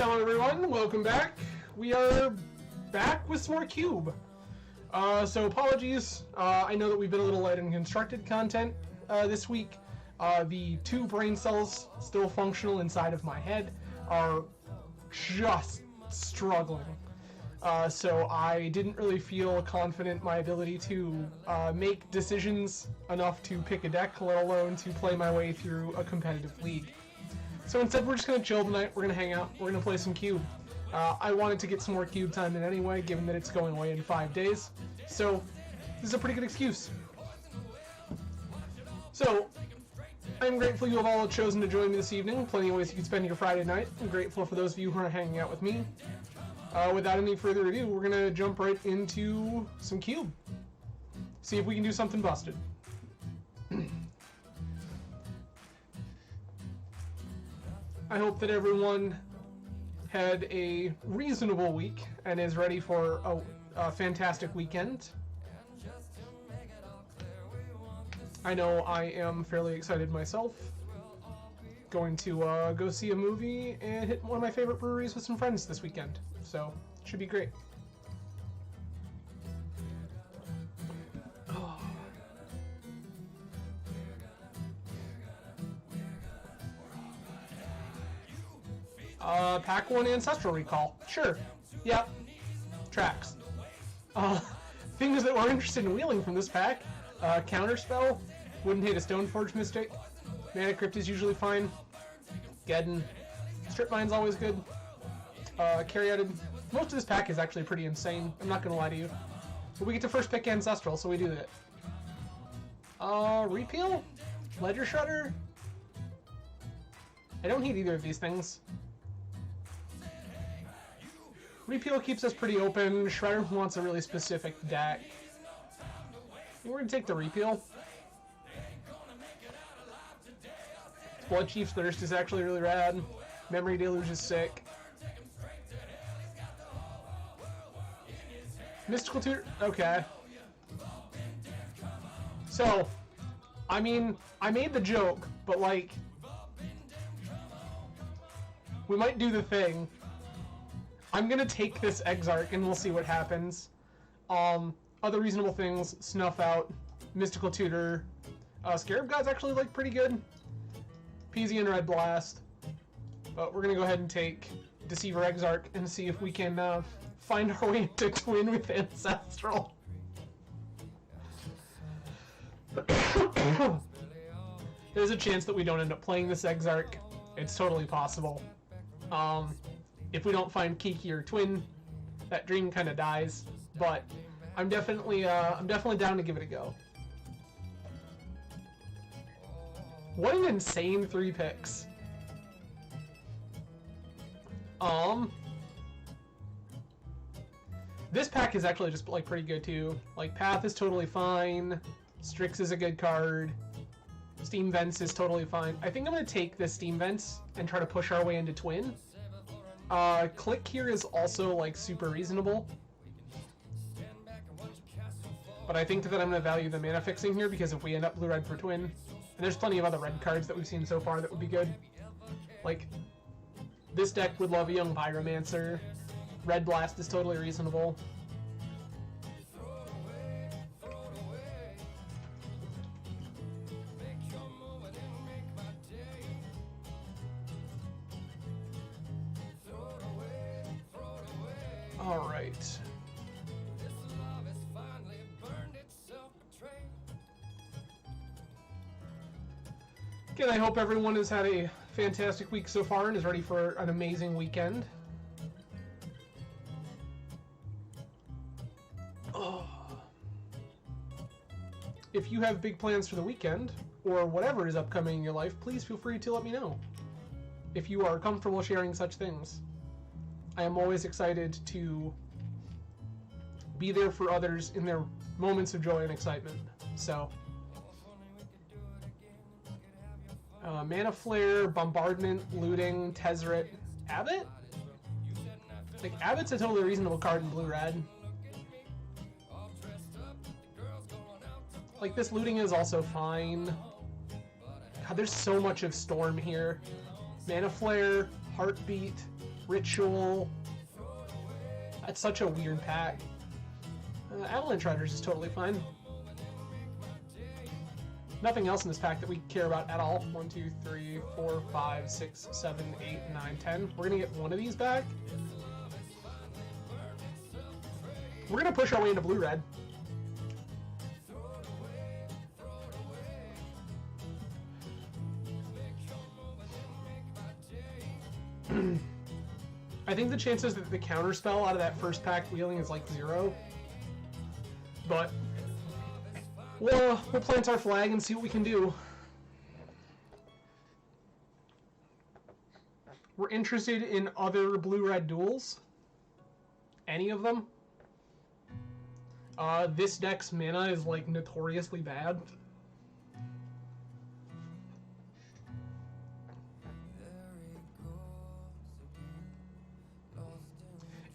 Hello everyone, welcome back. We are back with some more Cube. So apologies, I know that we've been a little light on constructed content this week. The two brain cells still functional inside of my head are just struggling. So I didn't really feel confident in my ability to make decisions enough to pick a deck, let alone to play my way through a competitive league. So instead we're just going to chill tonight, we're going to hang out, we're going to play some Cube. I wanted to get some more Cube time in anyway, given that it's going away in 5 days. So this is a pretty good excuse. So I'm grateful you have all chosen to join me this evening. Plenty of ways you can spend your Friday night. I'm grateful for those of you who are hanging out with me. Without any further ado, we're going to jump right into some Cube. See if we can do something busted. I hope that everyone had a reasonable week and is ready for a fantastic weekend. I know I am fairly excited myself. Going to go see a movie and hit one of my favorite breweries with some friends this weekend. So, it should be great. Pack 1 Ancestral Recall. Sure. Yep. Tracks. Things that we're interested in wheeling from this pack. Counterspell. Wouldn't hate a Stoneforge Mystic. Mana Crypt is usually fine. Geddon. Strip Mine's always good. Caryatid. Most of this pack is actually pretty insane. I'm not gonna lie to you. But we get to first pick Ancestral, so we do that. Repeal? Ledger Shredder? I don't hate either of these things. Repeal keeps us pretty open. Shredder wants a really specific deck. We're gonna take the Repeal. Blood Chief's Thirst is actually really rad. Memory Deluge is sick. Mystical Tutor, okay. So, I mean, I made the joke, but like, we might do the thing. I'm gonna take this Exarch and we'll see what happens. Other reasonable things, Snuff Out, Mystical Tutor, Scarab God's actually like pretty good. Peasy and Red Blast. But we're gonna go ahead and take Deceiver Exarch and see if we can find our way into Twin with Ancestral. There's a chance that we don't end up playing this Exarch. It's totally possible. If we don't find Kiki or Twin, that dream kind of dies. But I'm definitely down to give it a go. What an insane 3 picks. This pack is actually just like pretty good too. Like Path is totally fine. Strix is a good card. Steam Vents is totally fine. I think I'm gonna take this Steam Vents and try to push our way into Twin. Click here is also like super reasonable. But I think that I'm gonna value the mana fixing here because if we end up blue-red for Twin, and there's plenty of other red cards that we've seen so far that would be good. Like, this deck would love a Young Pyromancer. Red Blast is totally reasonable. Alright. Again, I hope everyone has had a fantastic week so far and is ready for an amazing weekend. If you have big plans for the weekend, or whatever is upcoming in your life, please feel free to let me know. If you are comfortable sharing such things. I am always excited to be there for others in their moments of joy and excitement. So, Mana Flare, Bombardment, Looting, Tezzeret, Abbott? Like, Abbott's a totally reasonable card in blue-red. Like, this Looting is also fine. God, there's so much of Storm here. Mana Flare, Heartbeat, Ritual. That's such a weird pack. Avalanche Riders is totally fine. Nothing else in this pack that we care about at all. 1, 2, 3, 4, 5, 6, 7, 8, 9, 10. We're gonna get one of these back. We're gonna push our way into blue-red. I think the chances that the counter spell out of that first pack wheeling is like 0. But we'll plant our flag and see what we can do. We're interested in other blue-red duels. Any of them. This deck's mana is like notoriously bad.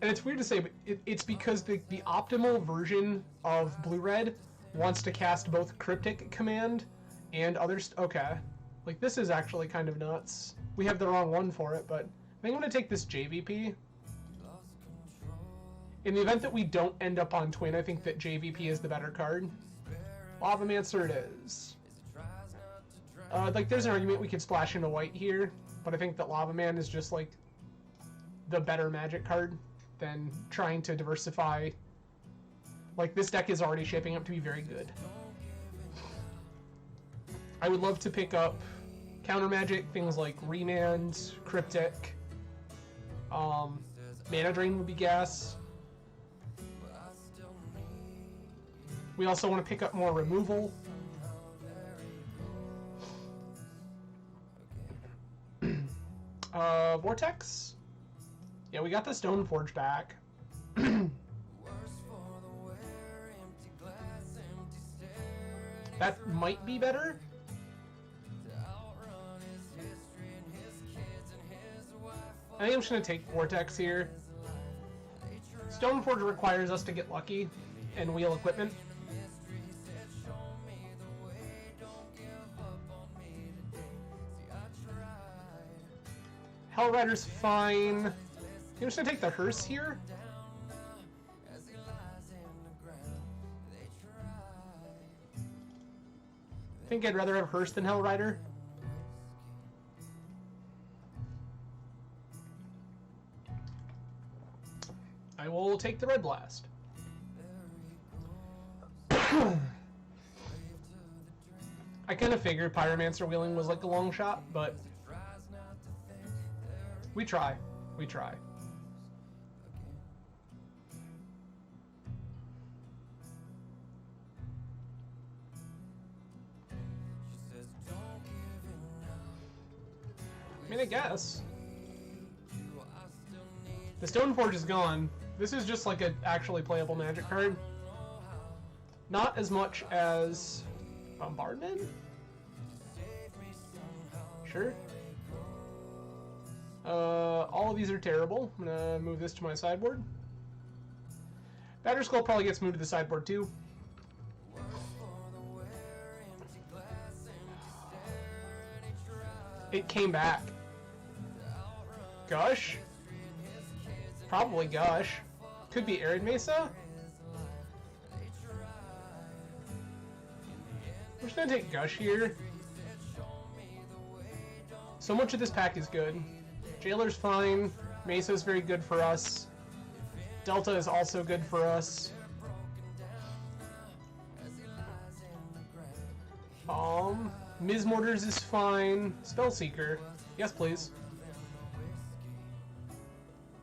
And it's weird to say, but it's because the optimal version of blue-red wants to cast both Cryptic Command and others. Okay. Like, this is actually kind of nuts. We have the wrong one for it, but I think I'm going to take this JVP. In the event that we don't end up on Twin, I think that JVP is the better card. Lavamancer it is. Like, there's an argument we could splash into white here, but I think that Lavaman is just, like, the better Magic card than trying to diversify. Like, this deck is already shaping up to be very good. I would love to pick up counter Magic, things like Remand, Cryptic, Mana Drain would be gas. We also want to pick up more removal. Vortex? Yeah, we got the Stoneforge back. That might be better. I think I'm just going to take Vortex here. Stoneforge requires us to get lucky and wheel equipment. Hellrider's fine. I'm just gonna take the hearse here. I think I'd rather have hearse than Hellrider. I will take the Red Blast. I kind of figured Pyromancer wheeling was like a long shot, but we try. We try. I mean, I guess. The Stoneforge is gone. This is just like an actually playable Magic card. Not as much as Bombardment? Sure. All of these are terrible. I'm gonna move this to my sideboard. Batterskull probably gets moved to the sideboard too. It came back. Gush? Probably Gush. Could be Arid Mesa? We're just gonna take Gush here. So much of this pack is good. Jailer's fine. Mesa's very good for us. Delta is also good for us. Ms. Mortars is fine. Spellseeker. Yes, please.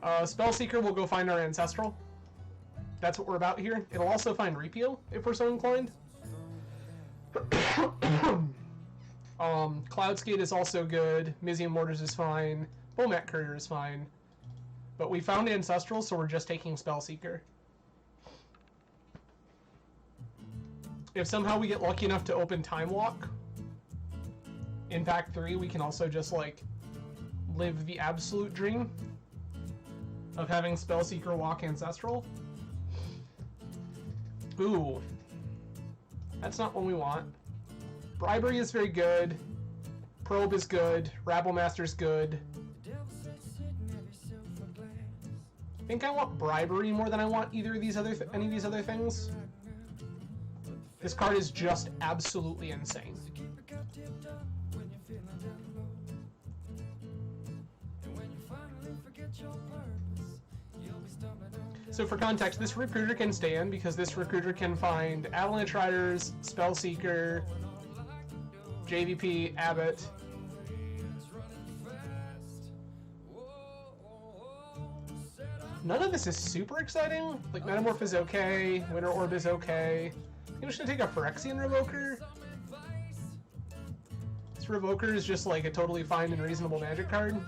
Spellseeker will go find our Ancestral. That's what we're about here. It'll also find Repeal, if we're so inclined. Cloudskate is also good. Mizium Mortars is fine. Bomat Courier is fine. But we found Ancestral, so we're just taking Spellseeker. If somehow we get lucky enough to open Time Walk in Pack 3, we can also just, like, live the absolute dream of having Spellseeker walk Ancestral. Ooh. That's not what we want. Bribery is very good. Probe is good. Rabblemaster is good. I think I want Bribery more than I want either of these any of these other things. This card is just absolutely insane. So for context, this Recruiter can stand because this Recruiter can find Avalanche Riders, Spellseeker, JVP, Abbott. None of this is super exciting. Like, Metamorph is okay, Winter Orb is okay. I think I'm just gonna take a Phyrexian Revoker. This Revoker is just like a totally fine and reasonable Magic card.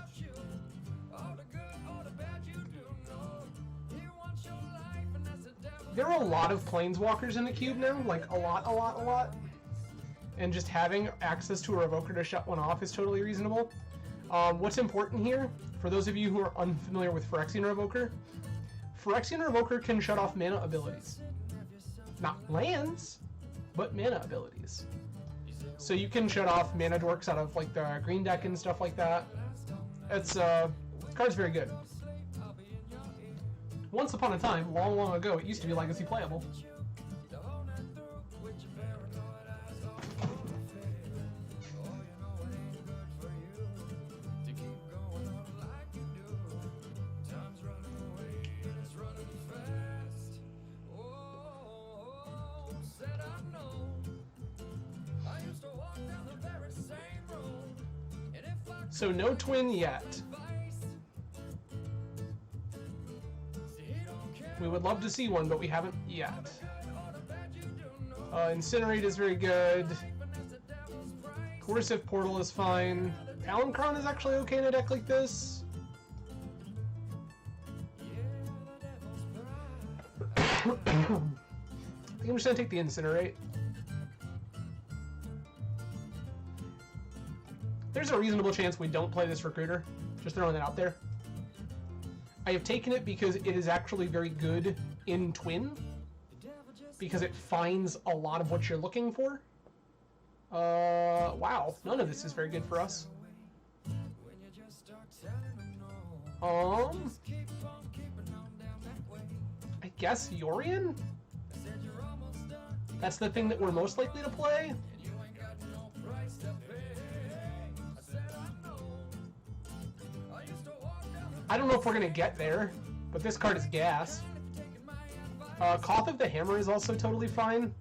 There are a lot of Planeswalkers in the cube now, like a lot. And just having access to a Revoker to shut one off is totally reasonable. What's important here, for those of you who are unfamiliar with Phyrexian Revoker can shut off mana abilities. Not lands, but mana abilities. So you can shut off mana dorks out of like the green deck and stuff like that. It's this card's very good. Once upon a time, long ago, it used to be legacy playable. So no twin yet. We would love to see one, but we haven't yet. Incinerate is very good. Coercive Portal is fine. Alankron is actually okay in a deck like this. I think I'm just gonna take the Incinerate. There's a reasonable chance we don't play this Recruiter. Just throwing that out there. I have taken it because it is actually very good in Twin. Because it finds a lot of what you're looking for. Wow. None of this is very good for us. I guess Yorion? That's the thing that we're most likely to play? I don't know if we're gonna get there, but this card is gas. Koth of the Hammer is also totally fine.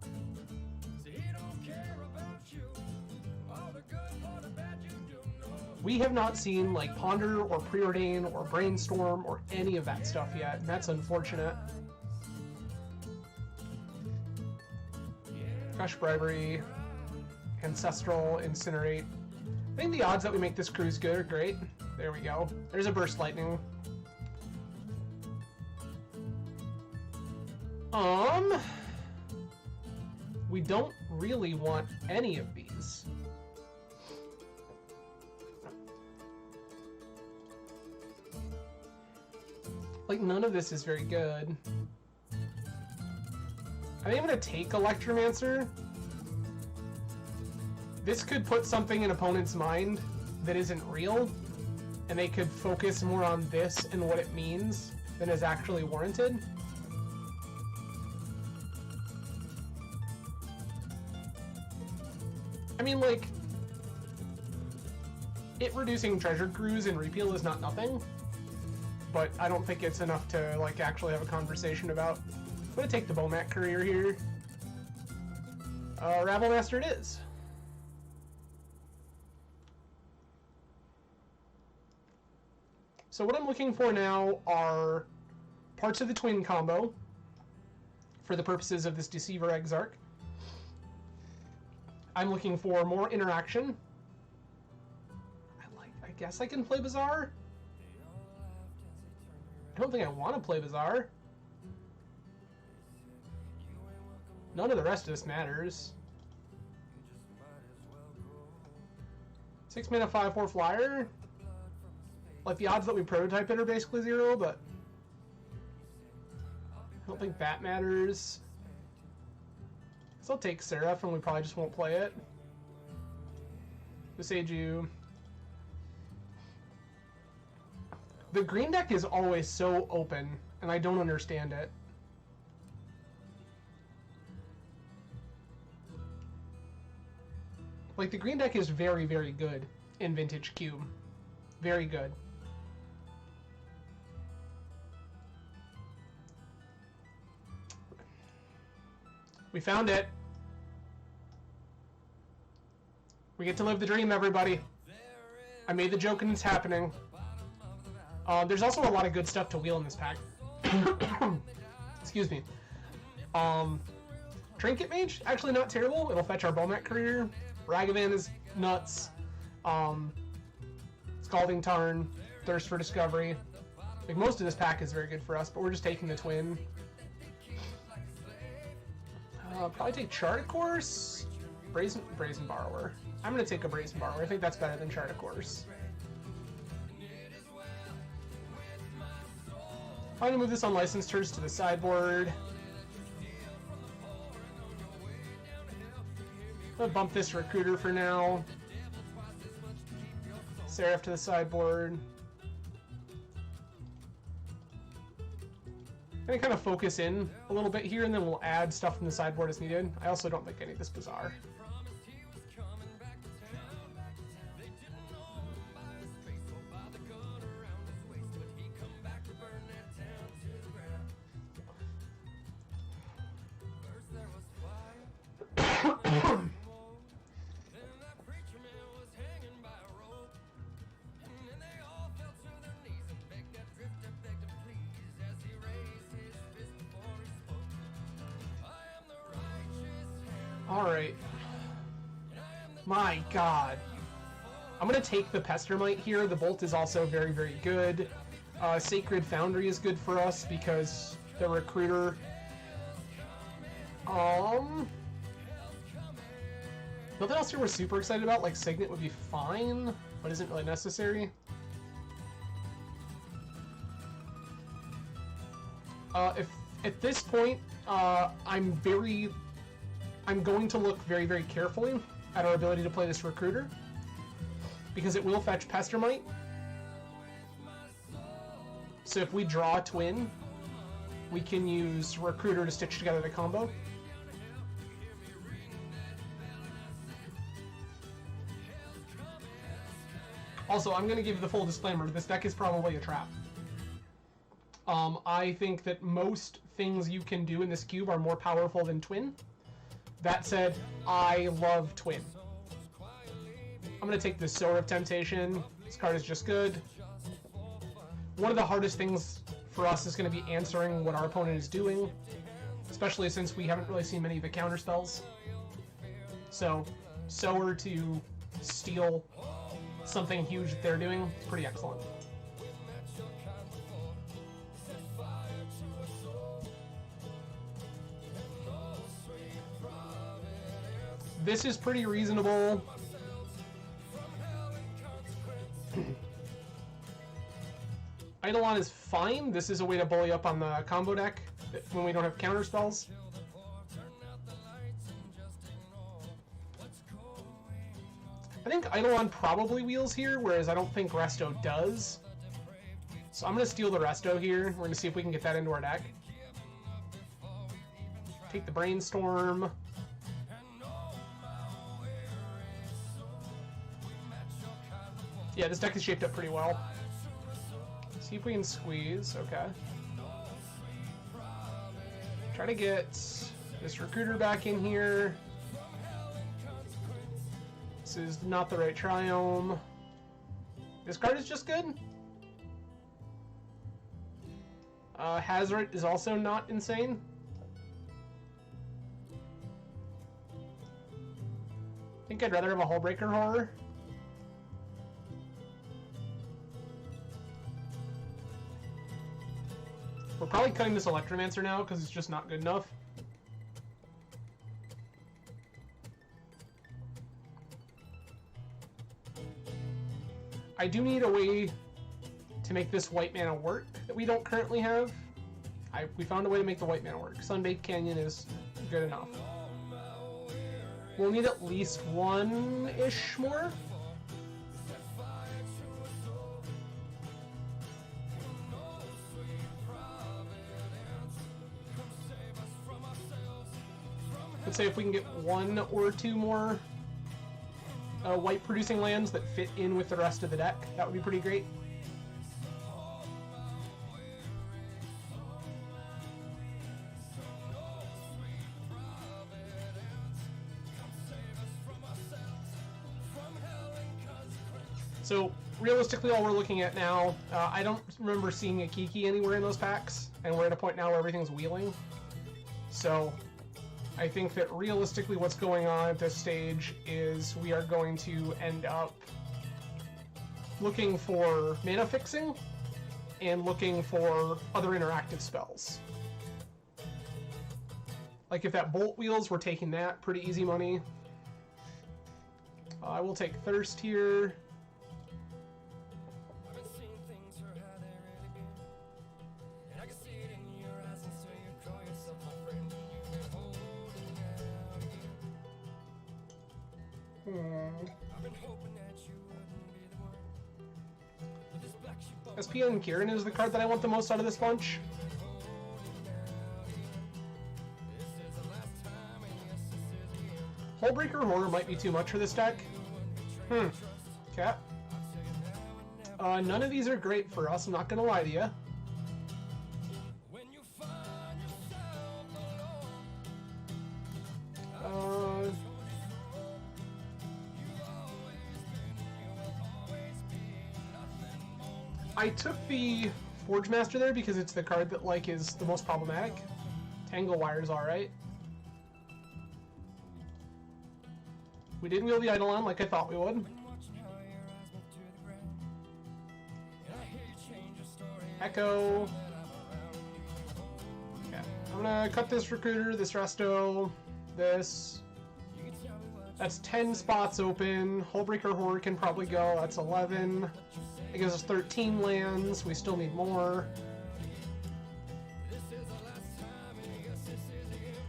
We have not seen like Ponder or Preordain or Brainstorm or any of that stuff yet, and that's unfortunate. Crush Bribery, Ancestral, Incinerate. I think the odds that we make this cruise good are great. There we go. There's a Burst Lightning. We don't really want any of these. Like, none of this is very good. I think I'm gonna take Electromancer. This could put something in opponent's mind that isn't real, and they could focus more on this and what it means than is actually warranted. I mean, like, it reducing Treasure Cruise and Repeal is not nothing, but I don't think it's enough to, like, actually have a conversation about. I'm gonna take the Bomat Courier here. Rabblemaster it is. So what I'm looking for now are parts of the Twin combo for the purposes of this Deceiver Exarch. I'm looking for more interaction. I guess I can play Bazaar. I don't think I want to play Bazaar. None of the rest of this matters. 6 mana, 5/4 flyer. Like, the odds that we prototype it are basically 0, but I don't think that matters. So I'll take Seraph, and we probably just won't play it. Visage you. The green deck is always so open, and I don't understand it. Like, the green deck is very, very good in Vintage Cube. Very good. We found it. We get to live the dream, everybody. I made the joke and it's happening. There's also a lot of good stuff to wheel in this pack. Excuse me. Trinket Mage, actually not terrible. It'll fetch our Bomat Career. Ragavan is nuts. Scalding Tarn, Thirst for Discovery. Like, most of this pack is very good for us, but we're just taking the Twin. Probably take Chart Course. Brazen Borrower. I'm gonna take a Brazen Borrower. I think that's better than Chart Course. I'm gonna move this Unlicensed Turds to the sideboard. I'm gonna bump this Recruiter for now. Seraph to the sideboard. I'm gonna kind of focus in a little bit here, and then we'll add stuff from the sideboard as needed. I also don't think any of this bizarre. Alright. My god. I'm gonna take the Pestermite here. The Bolt is also very, very good. Sacred Foundry is good for us because the Recruiter... Nothing else here we're super excited about. Like, Signet would be fine, but isn't really necessary. If at this point, I'm going to look very, very carefully at our ability to play this Recruiter, because it will fetch Pestermite. So if we draw a Twin, we can use Recruiter to stitch together the combo. Also, I'm going to give you the full disclaimer. This deck is probably a trap. I think that most things you can do in this cube are more powerful than Twin. That said, I love Twin. I'm going to take the Sower of Temptation. This card is just good. One of the hardest things for us is going to be answering what our opponent is doing, especially since we haven't really seen many of the counter spells. So, Sower to steal something huge that they're doing is pretty excellent. This is pretty reasonable. Eidolon is fine. This is a way to bully up on the combo deck when we don't have counter spells. I think Eidolon probably wheels here, whereas I don't think Resto does. So I'm going to steal the Resto here. We're going to see if we can get that into our deck. Take the Brainstorm. Yeah, this deck is shaped up pretty well. See if we can squeeze. Okay. Try to get this Recruiter back in here. This is not the right Triome. This card is just good. Hazard is also not insane. I think I'd rather have a Hullbreaker Horror. We're probably cutting this Electromancer now because it's just not good enough. I do need a way to make this white mana work that we don't currently have. We found a way to make the white mana work. Sunbaked Canyon is good enough. We'll need at least one-ish more. Let's say if we can get 1 or 2 more white producing lands that fit in with the rest of the deck, that would be pretty great. So realistically, all we're looking at now, I don't remember seeing a Kiki anywhere in those packs, and we're at a point now where everything's wheeling. So I think that realistically what's going on at this stage is we are going to end up looking for mana fixing and looking for other interactive spells. Like if that Bolt wheels, we're taking that. Pretty easy money. I will take Thirst here. SPN Kieran is the card that I want the most out of this bunch. Hullbreaker Horror might be too much for this deck. Okay. None of these are great for us, I'm not gonna lie to you. I took the Forge Master there because it's the card that like is the most problematic. Tangle Wire's alright. We did wheel the Eidolon like I thought we would. Echo. Okay. I'm gonna cut this Recruiter, this Resto, this. That's 10 spots open. Hullbreaker Horror can probably go. That's 11. It gives us 13 lands. We still need more.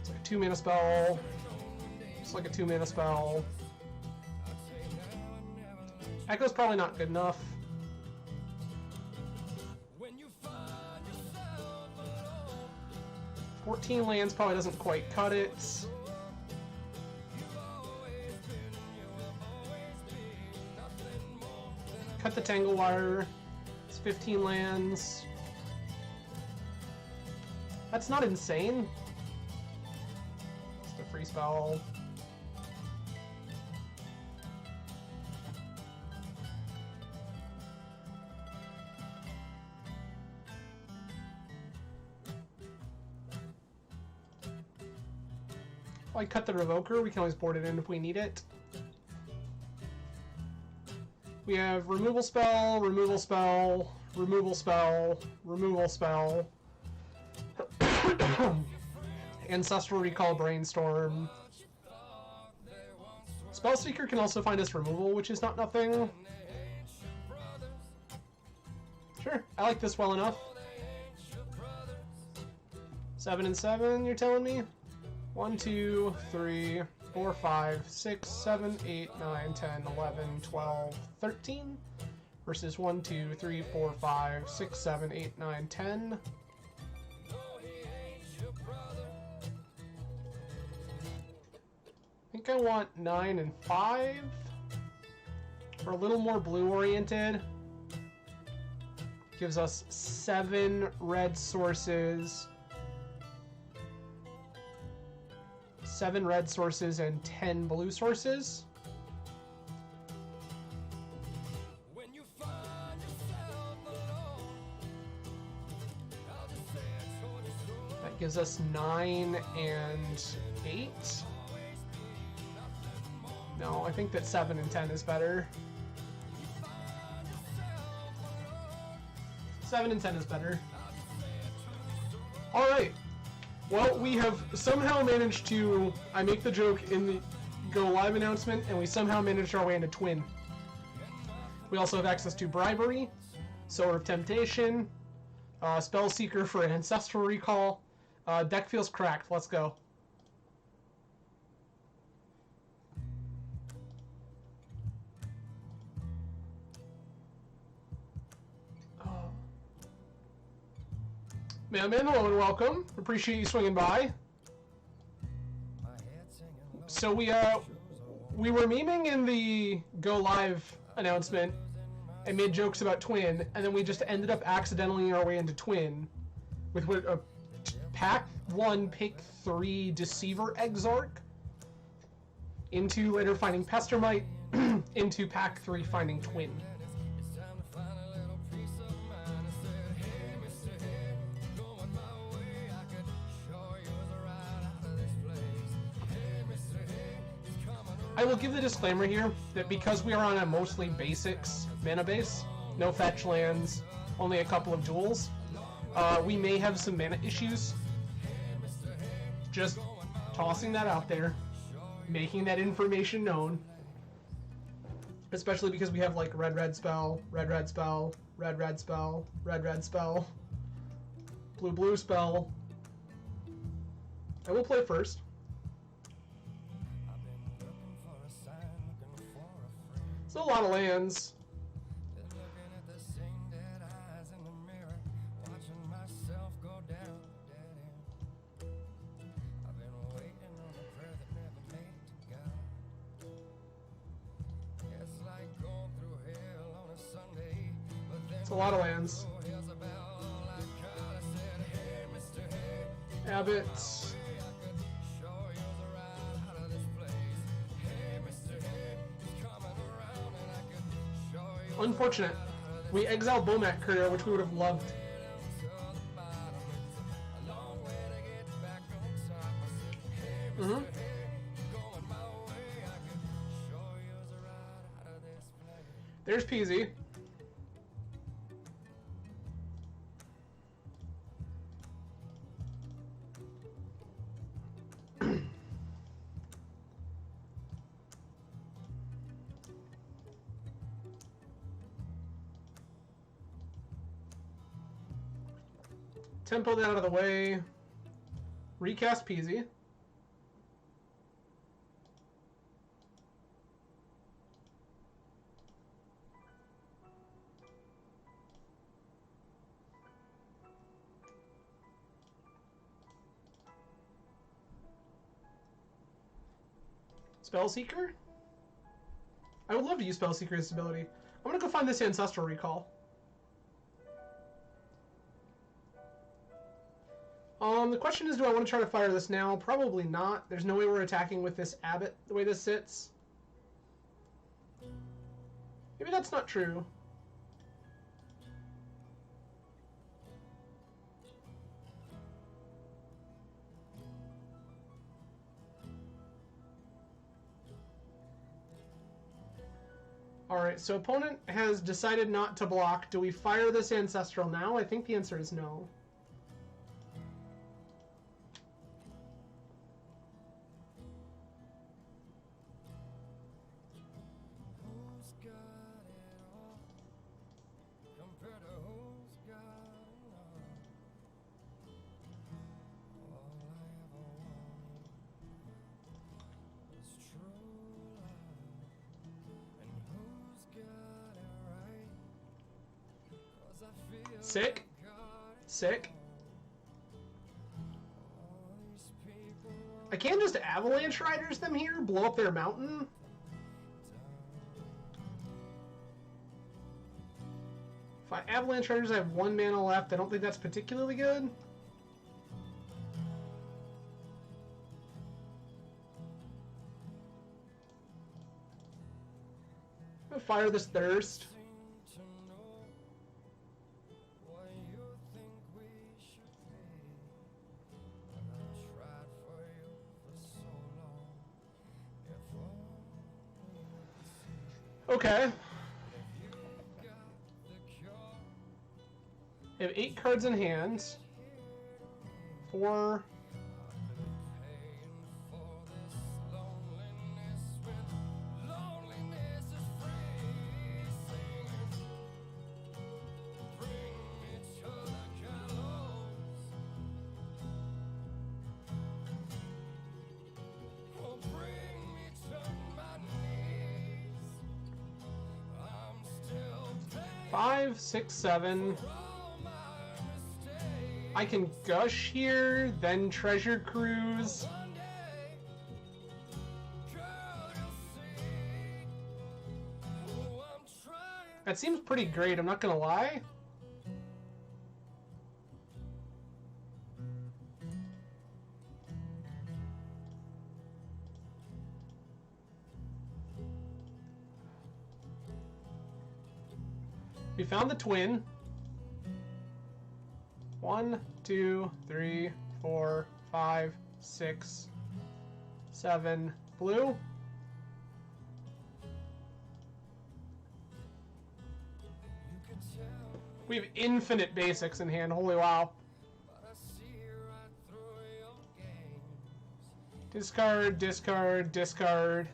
It's like a 2-mana spell. It's like a 2-mana spell. Echo's probably not good enough. $14 lands probably doesn't quite cut it. Cut the Tangle Wire. It's 15 lands. That's not insane. Just a free spell. I cut the Revoker. We can always board it in if we need it. We have removal spell, removal spell, removal spell, removal spell, Ancestral Recall, Brainstorm. Spellseeker can also find us removal, which is not nothing. Sure, I like this well enough. 7 and 7, you're telling me? 1, 2, 3, 4, 5, 6, 7, 8, 9, 10, 11, 12, 13 versus 1, 2, 3, 4, 5, 6, 7, 8, 9, 10. I think I want 9 and 5. We're a little more blue oriented. Gives us 7 red sources. 7 red sources and 10 blue sources. That gives us 9 and 8. No, I think that 7 and 10 is better. 7 and 10 is better. Alright. Well, we have somehow managed to... I make the joke in the Go Live announcement, and we somehow managed our way into Twin. We also have access to Bribery, Sower of Temptation, Spellseeker for an Ancestral Recall. Deck feels cracked. Let's go. Man, hello and welcome. Appreciate you swinging by. So we were memeing in the Go Live announcement and made jokes about Twin, and then we just ended up accidentally our way into Twin with a Pack 1 Pick 3 Deceiver Exarch into later finding Pestermite into Pack 3 finding Twin. I will give the disclaimer here that because we are on a mostly basics mana base, no fetch lands, only a couple of duels, we may have some mana issues. Just tossing that out there, making that information known. Especially because we have like red spell, red spell, red spell, red spell, blue spell. I will play first. It's a lot of lands. It's a lot of lands. Abbott. Unfortunate. We exiled Bomat Courier, which we would have loved. There's Peasy. Tempo that out of the way. Recast Peasy. Spellseeker? I would love to use Spellseeker's ability. I'm gonna go find this Ancestral Recall. The question is, do I want to try to fire this now? Probably not. There's no way we're attacking with this Abbott the way this sits. Maybe that's not true. Alright, so opponent has decided not to block. Do we fire this Ancestral now? I think the answer is no. Sick. Sick. I can't just Avalanche Riders them here, blow up their mountain. If I Avalanche Riders, I have 1 mana left. I don't think that's particularly good. I'm gonna fire this Thirst. Okay. We have 8 cards in hand. 4. Five, 6, 7. I can Gush here, then Treasure Cruise. That seems pretty great, I'm not gonna lie. We found the twin. 1, 2, 3, 4, 5, 6, 7. Blue. We have infinite basics in hand. Holy wow. Discard, discard, discard.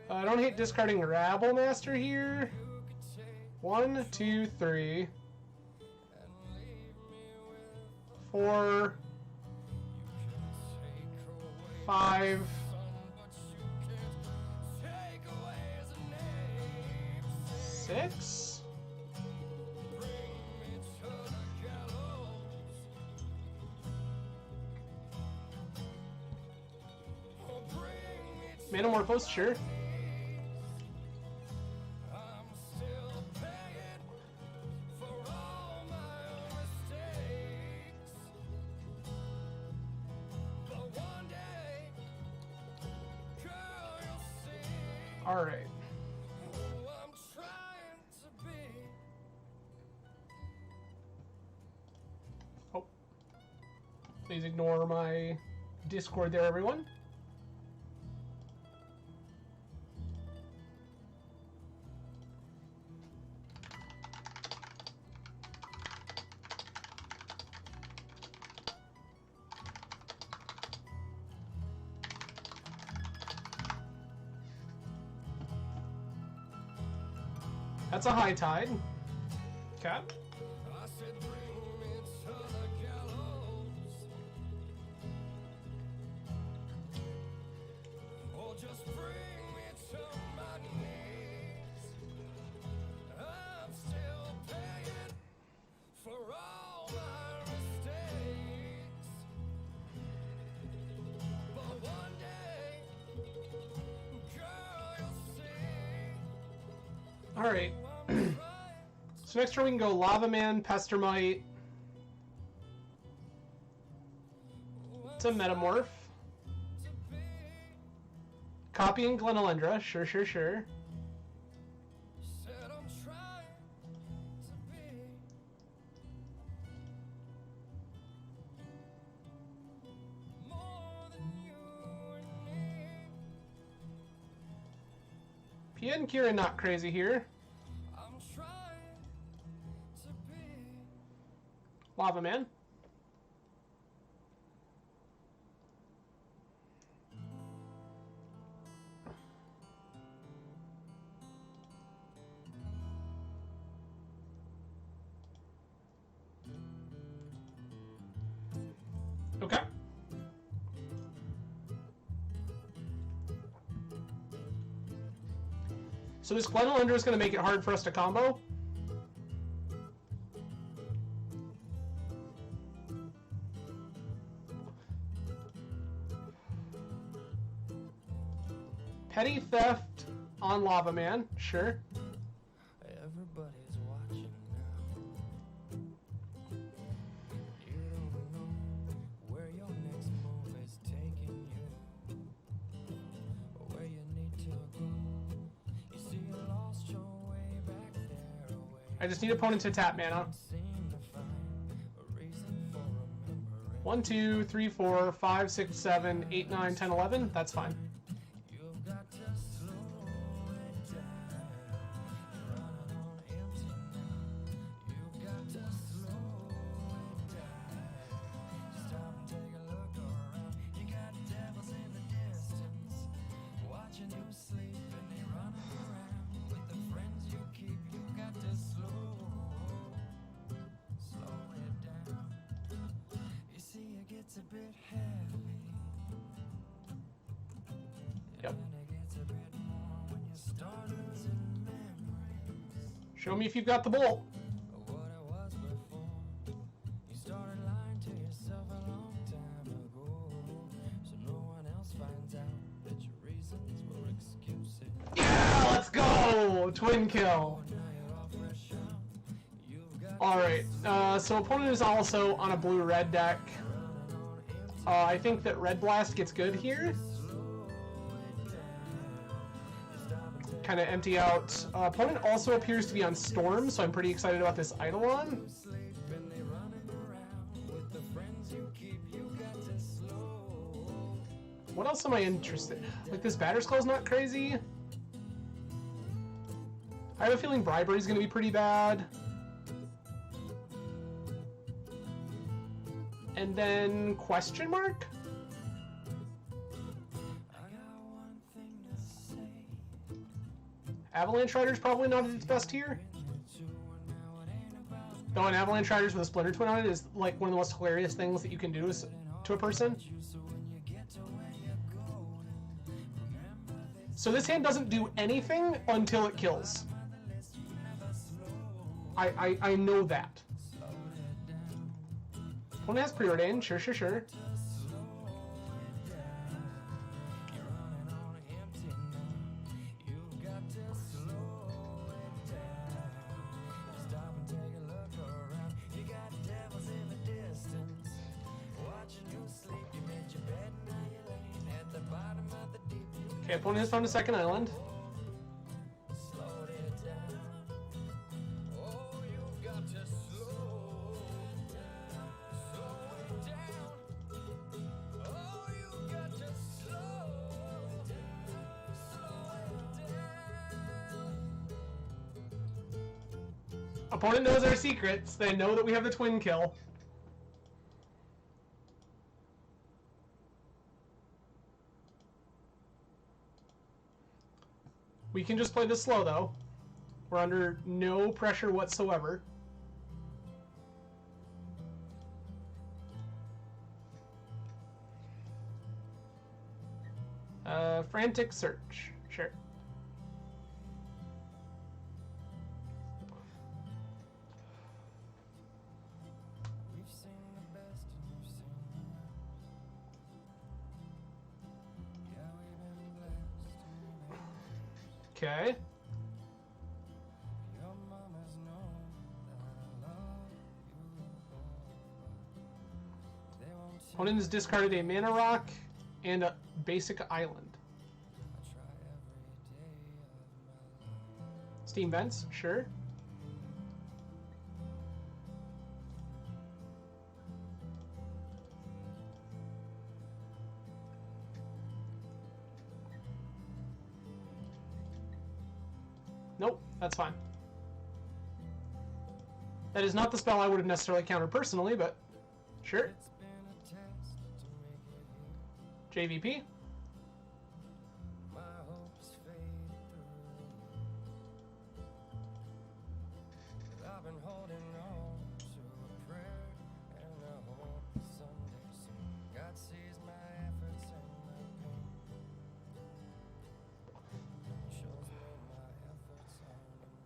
I don't hate discarding Rabble Master here. 1, 2, 3, 4, 5. 6. Metamorphose, sure. All right. Oh. Please ignore my Discord there, everyone. That's a high tide. Cap. All right. So next turn we can go Lava Man, Pestermite. It's a Metamorph. Copying Glenelendra, sure, sure, sure. Pia and Kira not crazy here. Lava Man. Okay. So this Glenelendra is going to make it hard for us to combo. Petty Theft on Lava Man, sure. Everybody's watching now. You don't know where your next move is taking you, or where you need to go. You see you lost your way back there away. I just need opponent to tap mana. 1, 2, 3, 4, 5, 6, 7, 8, 9, 10, 11. That's fine. Yep. Show me if you've got the bolt. Yeah! twin kill. Alright, so opponent is also on a blue-red deck. I think that Red Blast gets good here. Kind of empty out. Opponent also appears to be on Storm, so I'm pretty excited about this Eidolon. What else am I interested in? Like, this Batterskull's not crazy. I have a feeling Bribery's gonna be pretty bad. And then question mark? Avalanche Rider's probably not at its best here. Though an Avalanche Rider's with a Splinter Twin on it is like one of the most hilarious things that you can do to a person. So this hand doesn't do anything until it kills. I know that. Opponent has Preordained, sure. Okay, opponent has found a second island. Opponent knows our secrets. They know that we have the twin kill. We can just play this slow, though. We're under no pressure whatsoever. Frantic Search. Sure. Okay. Opponent has discarded a mana rock and a basic island. Steam Vents, sure. Nope, that's fine. That is not the spell I would have necessarily countered personally, but sure. JVP.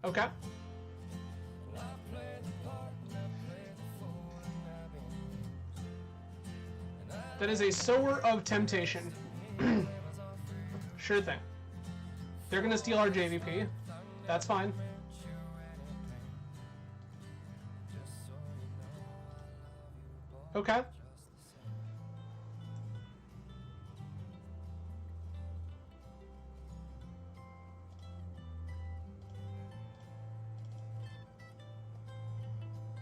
Okay. That is a Sower of Temptation. Sure thing. They're gonna steal our JVP. That's fine. Okay.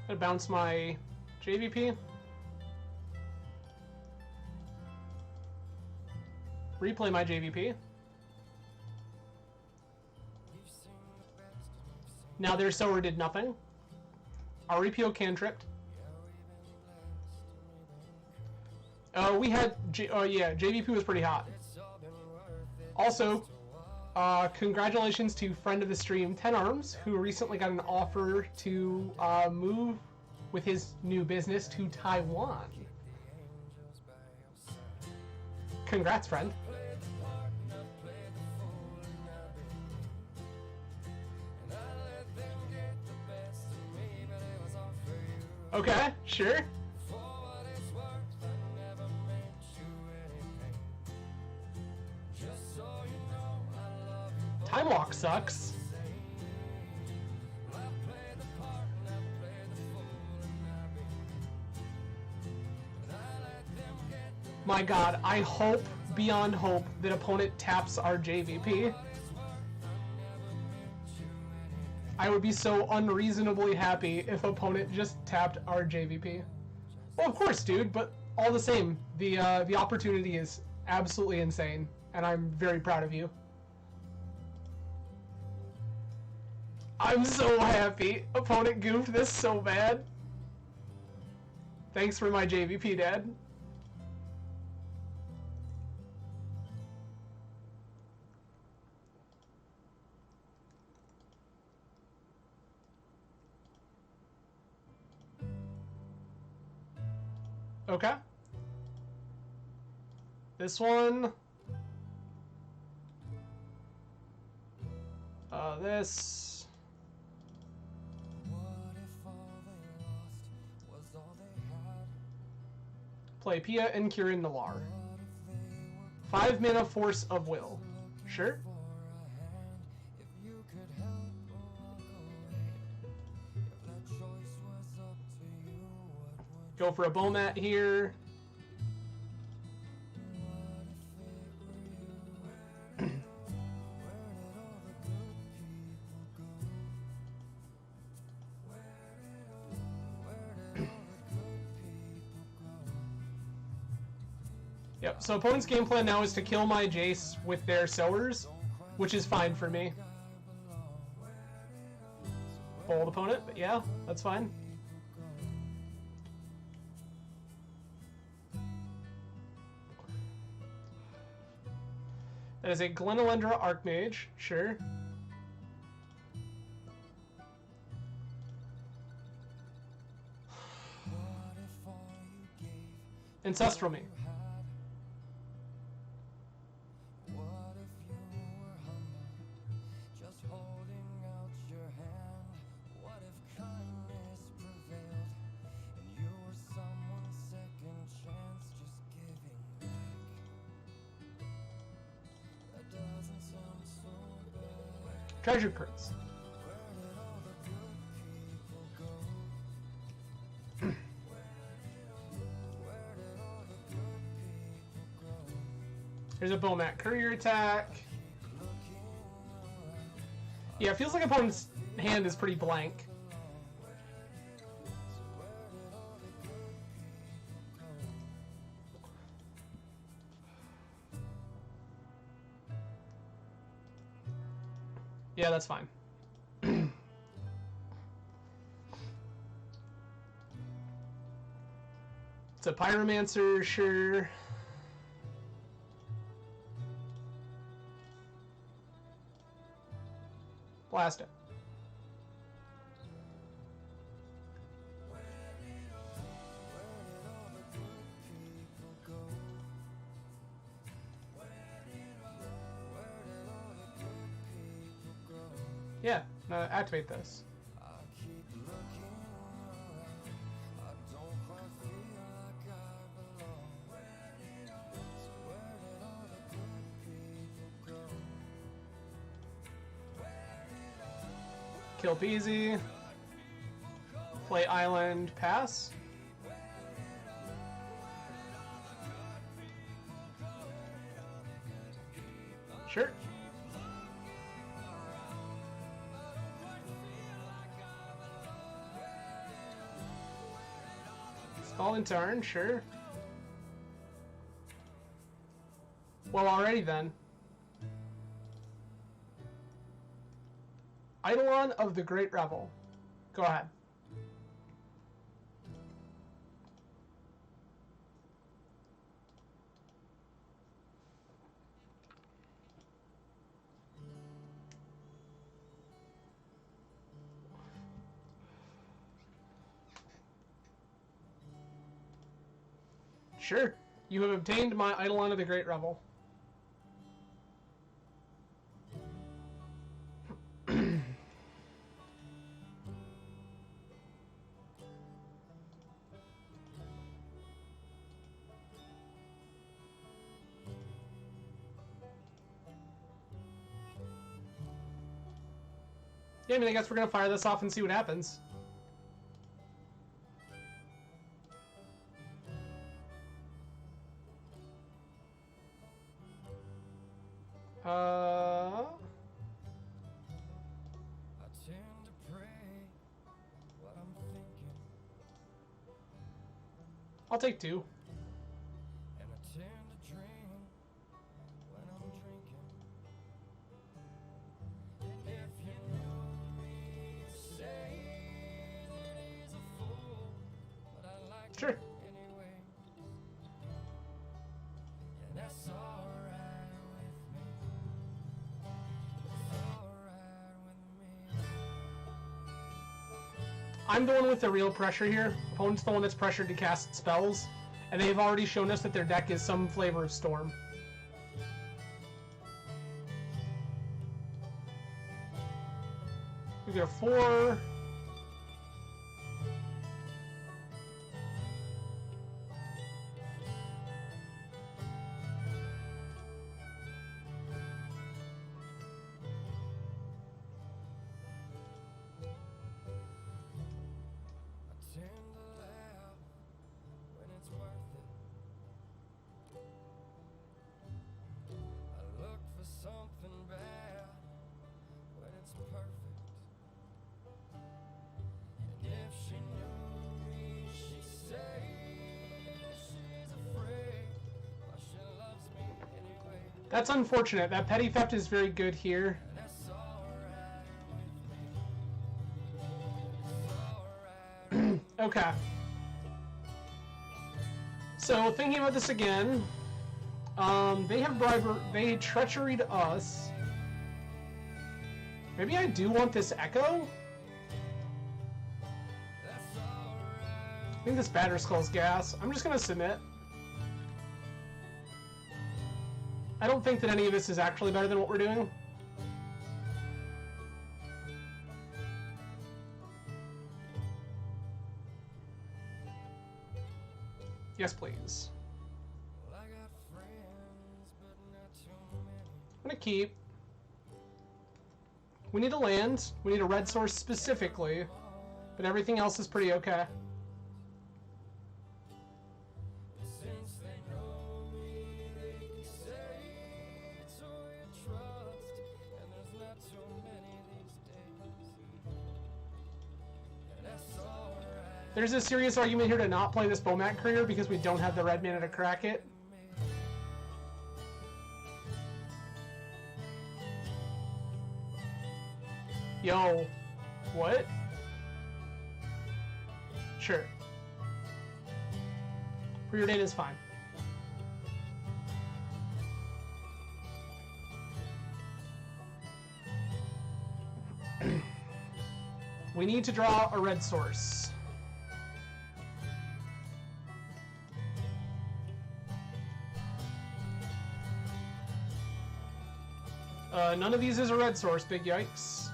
I'm gonna bounce my JVP. Replay my JVP. Now their Sower did nothing. Our repo cantripped. Oh, we had yeah, JVP was pretty hot. Also, congratulations to friend of the stream, 10 Arms, who recently got an offer to move with his new business to Taiwan. Congrats, friend. Okay, sure. Time Walk sucks. My god, I hope beyond hope that opponent taps our JVP. I would be so unreasonably happy if opponent just tapped our JVP. Well, of course, dude, but all the same, the opportunity is absolutely insane, and I'm very proud of you. I'm so happy. Opponent goofed this so bad. Thanks for my JVP, Dad. Okay. This one. This. Play Pia and Kirin Nalar. 5 mana Force of Will. Sure. Go for a Bomat here. Yep, so opponent's game plan now is to kill my Jace with their Sowers, which is fine for me. Bold opponent, but yeah, that's fine. That is a Glenelendra Archmage, sure. Ancestral me. Treasure cards. There's a Bomat Courier attack. Yeah, it feels like opponent's hand is pretty blank. Yeah, that's fine. It's a Pyromancer, sure. Blast it. Yeah, activate this. Kill Peasy. Play Island, pass. Sure. Skull and turn, sure. Well, already then. Eidolon of the Great Revel. Go ahead. Sure. You have obtained my Eidolon of the Great Revel. Yeah, I mean, I guess we're gonna fire this off and see what happens. I tend to pray what I'm thinking, I'll take 2. and I tend to drink when I'm drinking. And if you knew me, you'd say that he's a fool, but I like Sure. him anyway. And that's alright with me. It's alright with me. I'm the one with the real pressure here. Opponent's the one that's pressured to cast spells, and they've already shown us that their deck is some flavor of Storm. We got 4. I tend to laugh when it's worth it. I look for something bad when it's perfect. And if she knew me, she'd say that she's afraid, but she loves me anyway. That's unfortunate. That petty theft is very good here. And that's alright with me. It's alright with me. Okay. So thinking about this again, they have they treachery to us. Maybe I do want this Echo? I think this Batter Skull's gas. I'm just gonna submit. I don't think that any of this is actually better than what we're doing. Yes, please. Well, I got friends, but not too many. I'm gonna keep. We need a land. We need a red source specifically, but everything else is pretty okay. Since they know me, they can say it's who you trust, and there's not too many these days. And that's alright. There's a serious argument here to not play this Bomat Courier because we don't have the red mana to crack it. Yo, what? Sure. Preordain is fine. We need to draw a red source. None of these is a red source, big yikes.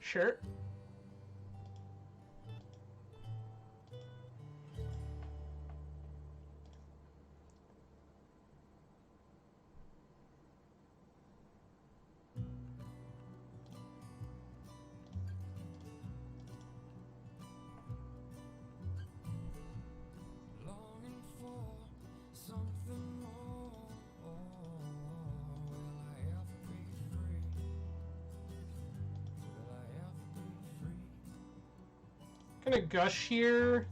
Sure. Longing for something more. Will I ever be free? Will I ever be free? Gonna gush here.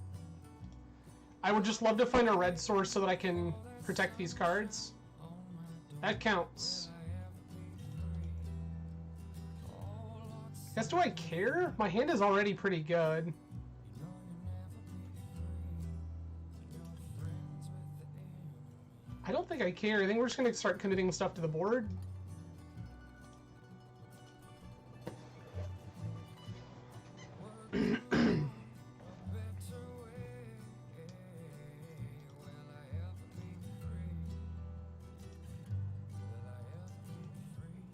I would just love to find a red source so that I can protect these cards. On my door, That counts. will I ever be free? Oh Lord, Guess do I care? My hand is already pretty good. you know you'll never be free. You're friends with the enemy. I don't think I care. I think we're just gonna start committing stuff to the board. A better way. Will I ever be free? Will I ever be free?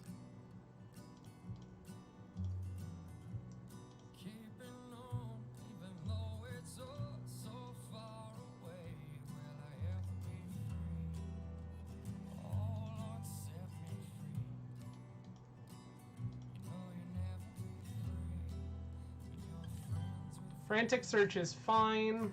Keeping on, even though it's Frantic Search is fine.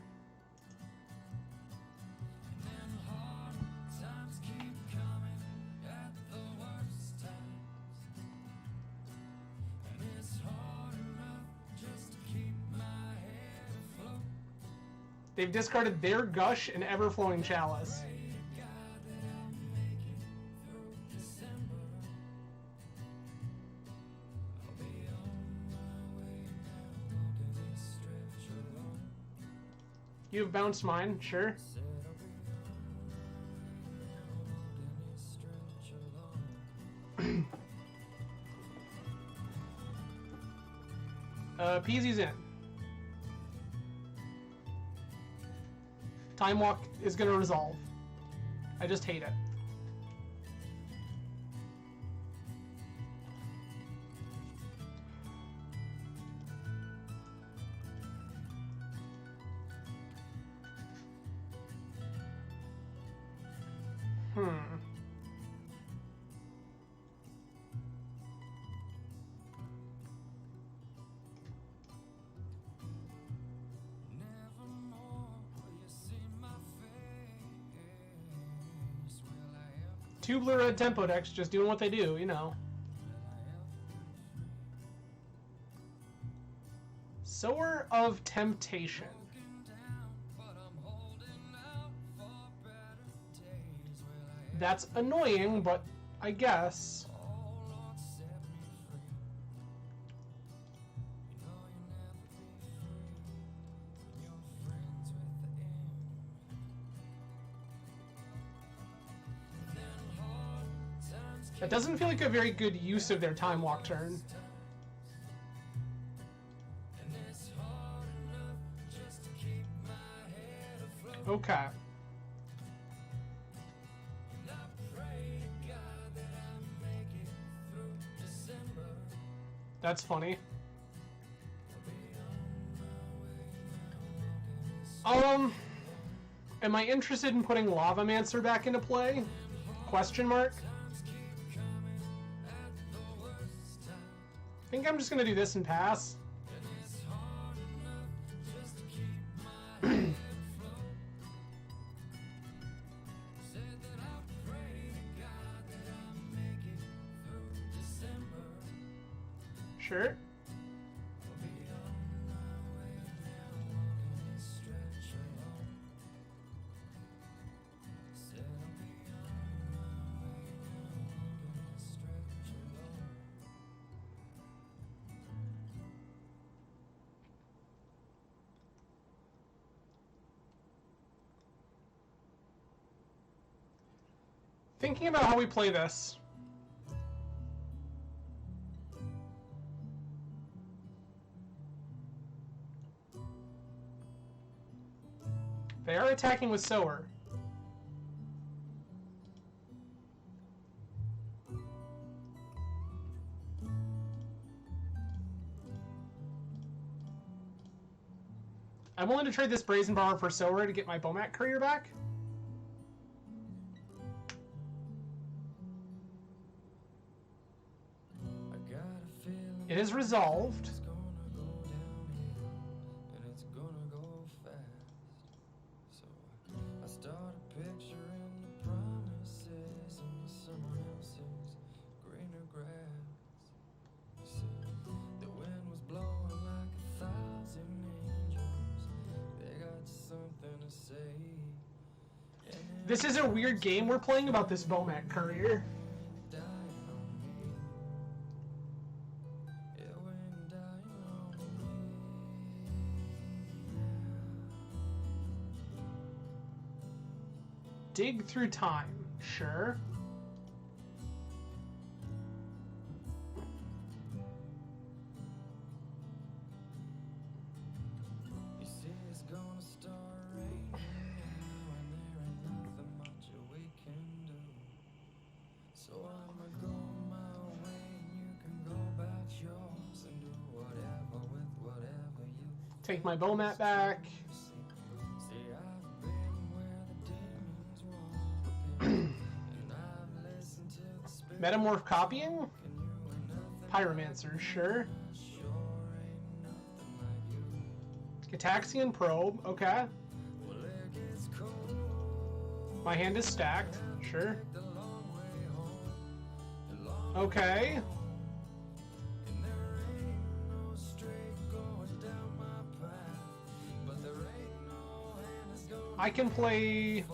They've discarded their Gush and Everflowing Chalice. You've bounced mine, sure. Peasy's in. Time Walk is gonna resolve. I just hate it. Two blue-red tempo decks just doing what they do, you know. Sower of Temptation. That's annoying, but I guess. That doesn't feel like a very good use of their Time Walk turn. Okay. That's funny. Am I interested in putting Lavamancer back into play? Question mark. I think I'm just gonna do this and pass. Sure. Thinking about how we play this. They are attacking with Sower. I'm willing to trade this Brazen Borrower for Sower to get my Bomat Courier back. It is resolved. This is a weird game we're playing about this Bomat Courier. Dig through time, sure. Take my Bomat back. Metamorph copying? Pyromancer, sure. Gataxian Probe, okay. My hand is stacked, sure. Okay. I can play...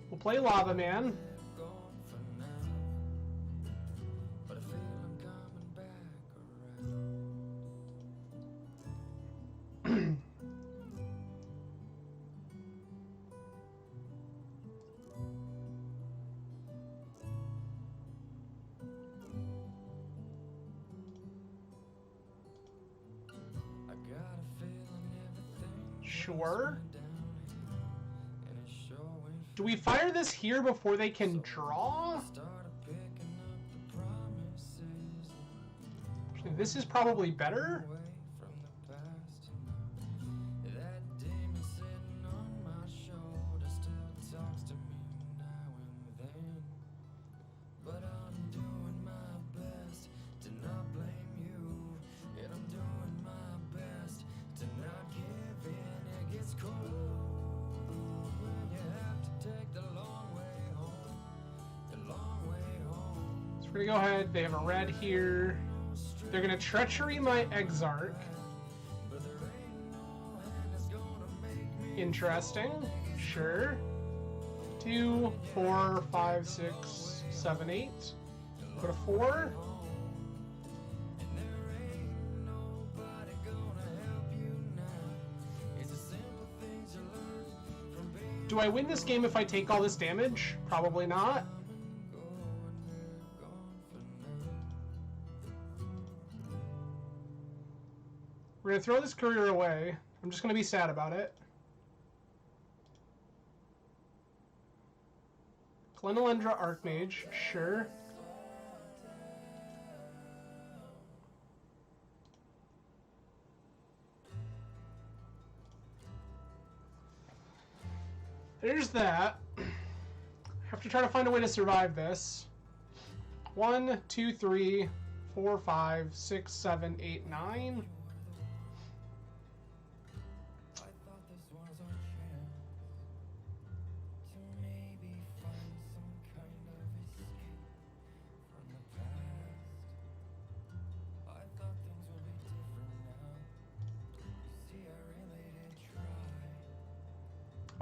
We'll play Lava Man. Sure. Do we fire this here before they can draw? Actually, this is probably better. We're gonna go ahead, they have a red here. They're gonna treachery my Exarch. Interesting, sure. 2, 4, 5, 6, 7, 8. Put a 4. Do I win this game if I take all this damage? Probably not. We're gonna throw this courier away. I'm just gonna be sad about it. Glenelendra Archmage, sure. There's that. Have to try to find a way to survive this. 1, 2, 3, 4, 5, 6, 7, 8, 9.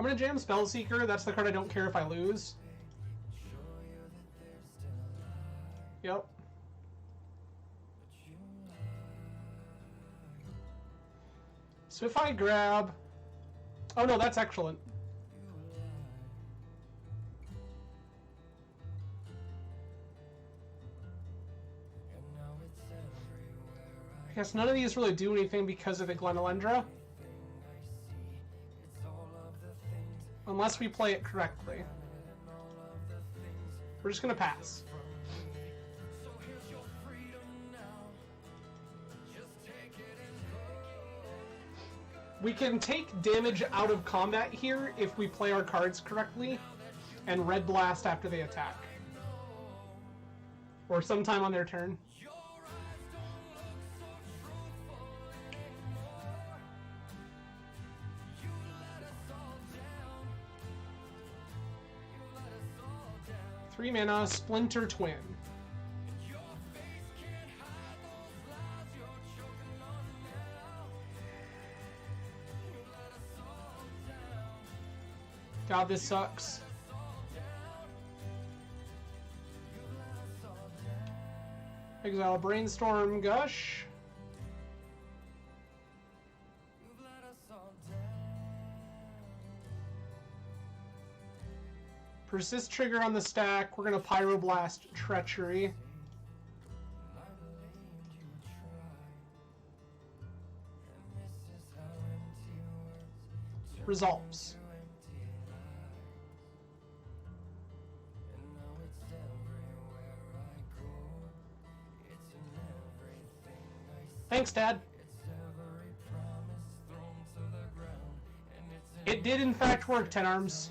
I'm gonna jam Spellseeker. That's the card I don't care if I lose. Yep. So if I grab... Oh no, that's excellent. I guess none of these really do anything because of the Glenelendra. Unless we play it correctly. We're just gonna pass. We can take damage out of combat here if we play our cards correctly, and Red Blast after they attack. Or sometime on their turn. Three mana, Splinter Twin. God, this sucks. Exile Brainstorm Gush. Persist trigger on the stack. We're gonna Pyroblast Treachery. Resolves. Thanks, Dad. It did in fact work, 10 Arms.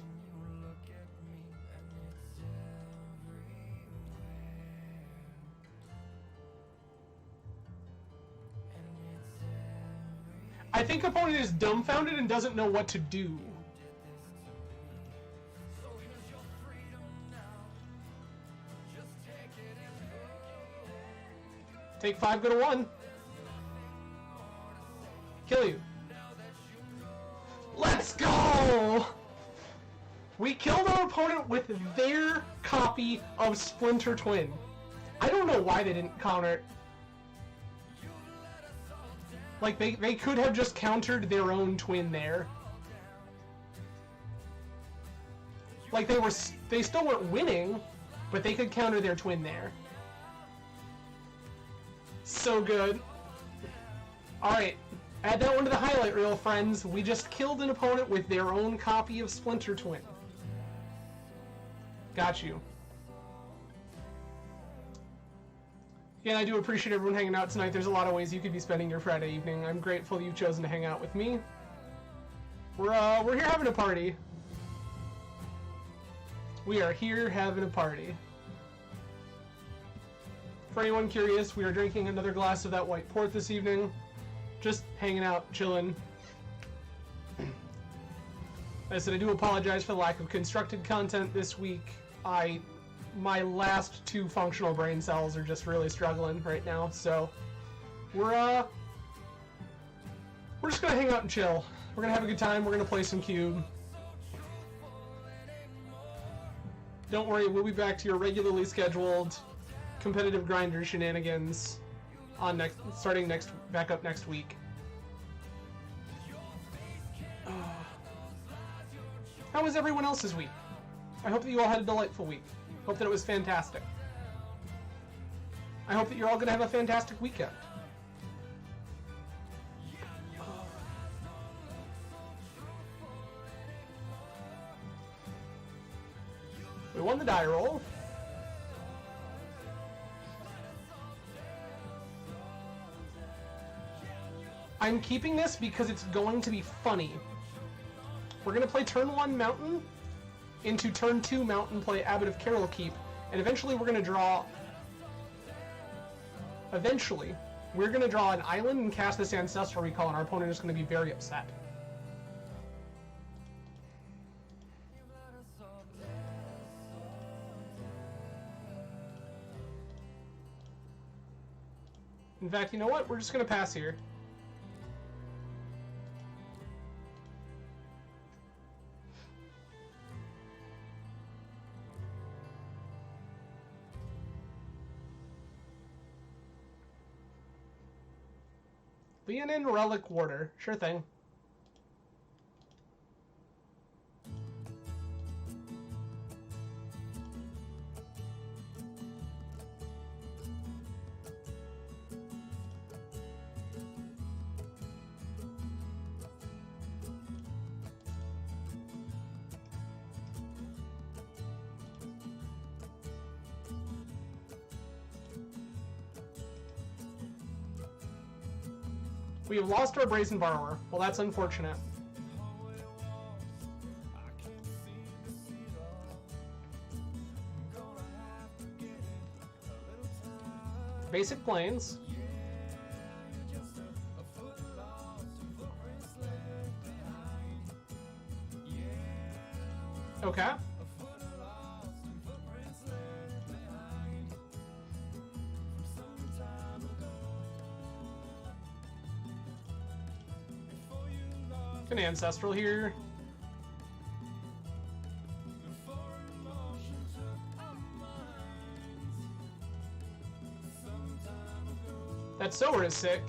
I think opponent is dumbfounded and doesn't know what to do. Take 5, go to 1. Kill you. Let's go! We killed our opponent with their copy of Splinter Twin. I don't know why they didn't counter it. Like, they could have just countered their own twin there. Like, they still weren't winning, but they could counter their twin there. So good. Alright, add that one to the highlight reel, friends. We just killed an opponent with their own copy of Splinter Twin. Got you. Again, I do appreciate everyone hanging out tonight. There's a lot of ways you could be spending your Friday evening. I'm grateful you've chosen to hang out with me. We're here having a party. We are here having a party. For anyone curious, we are drinking another glass of that white port this evening. Just hanging out, chilling. As I said, I do apologize for the lack of constructed content this week. My last 2 functional brain cells are just really struggling right now, so we're just gonna hang out and chill. We're gonna have a good time. We're gonna play some Cube. Don't worry, we'll be back to your regularly scheduled competitive grinder shenanigans on back up next week. How was everyone else's week? I hope that you all had a delightful week. Hope that it was fantastic. I hope that you're all going to have a fantastic weekend. We won the die roll. I'm keeping this because it's going to be funny. We're going to play turn 1 Mountain into turn 2 Mountain, play Abbot of Carroll Keep, and eventually we're going to draw... Eventually, we're going to draw an island and cast this Ancestral Recall, and our opponent is going to be very upset. In fact, you know what? We're just going to pass here. Leonin Relic Warder. Sure thing. We have lost our Brazen Borrower. Well, that's unfortunate. Basic Plains. Okay. An Ancestral here. That Sower is sick.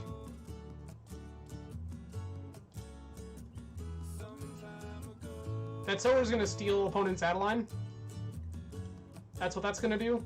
That Sower is going to steal opponent's Adeline. That's what that's going to do.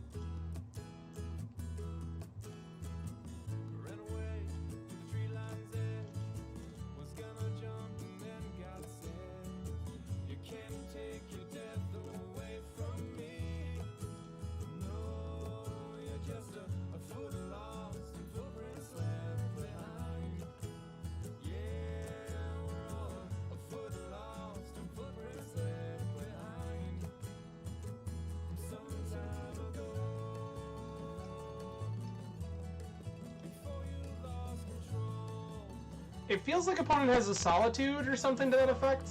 It feels like opponent has a Solitude or something to that effect.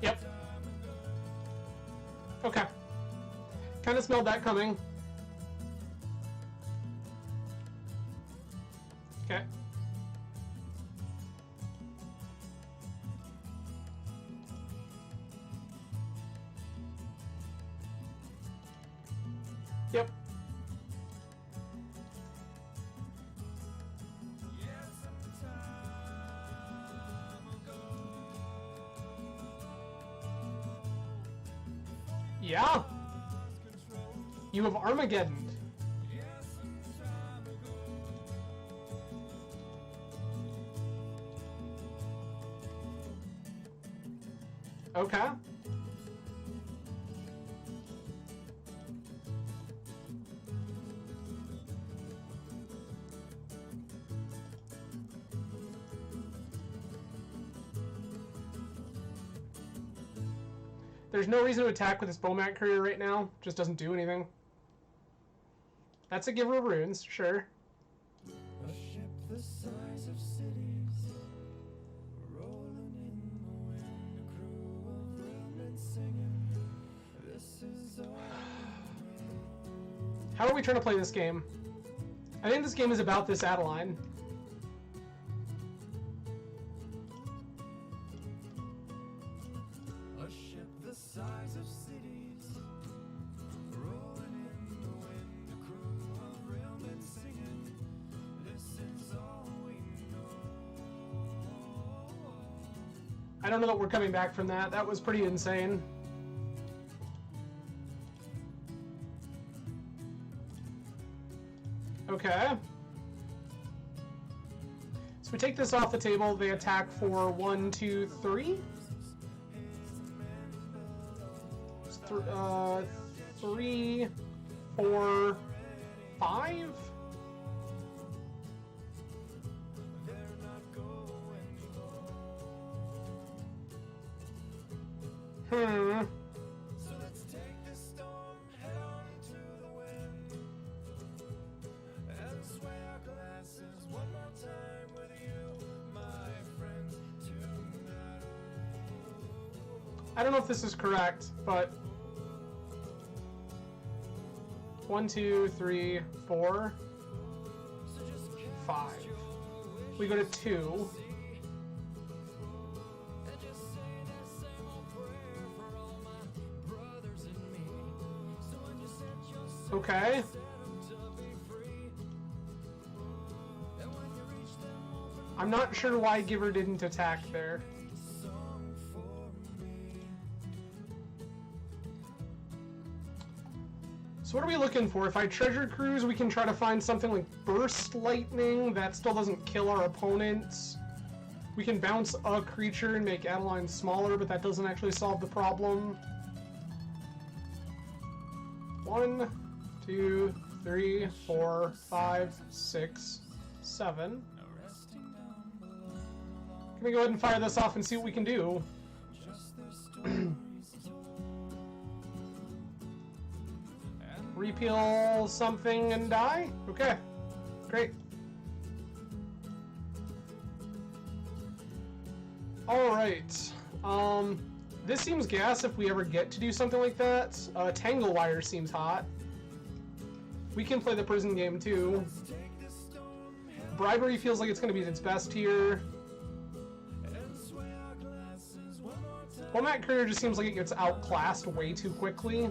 Yep. Okay. Kind of smelled that coming. Okay. Yep. Yeah. You have Armageddon. Okay. There's no reason to attack with this Bowmat Courier right now. Just doesn't do anything. That's a giver of runes, sure. A ship the size of cities, rolling in the wind, a crew of railmen singing, this is all. How are we trying to play this game? I think this game is about this Adeline. A ship the size of cities, rolling in the wind, a crew of railmen singing, this is all we know. I don't know that we're coming back from that. That was pretty insane. Okay. So we take this off the table. They attack for 1, 2, 3. 3, 4, 5. Hmm. So let's take this storm head on into the wind and sway our glasses one more time with you, my friend, tonight. I don't know if this is correct, but 1, 2, 3, 4, 5. We go to 2. Okay. I'm not sure why Giver didn't attack there. So what are we looking for? If I treasure cruise, we can try to find something like burst lightning that still doesn't kill our opponents. We can bounce a creature and make Adeline smaller, but that doesn't actually solve the problem. 1, 2, 3, 4, 5, 6, 7. Can we go ahead and fire this off and see what we can do? Repeal something and die? Okay, great. Alright, this seems gas if we ever get to do something like that. Tangle Wire seems hot. We can play the prison game too. Bribery feels like it's going to be its best here. Bowmat Courier just seems like it gets outclassed way too quickly.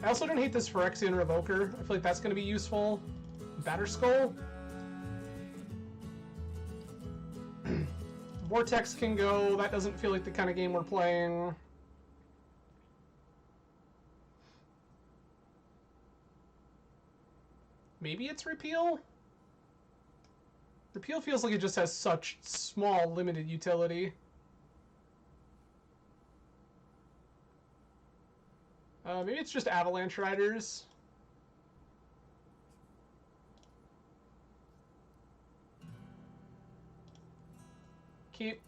I also don't hate this Phyrexian Revoker. I feel like that's going to be useful. Batterskull. Vortex can go. That doesn't feel like the kind of game we're playing. Maybe it's Repeal? Repeal feels like it just has such small, limited utility. Maybe it's just Avalanche Riders. Keep.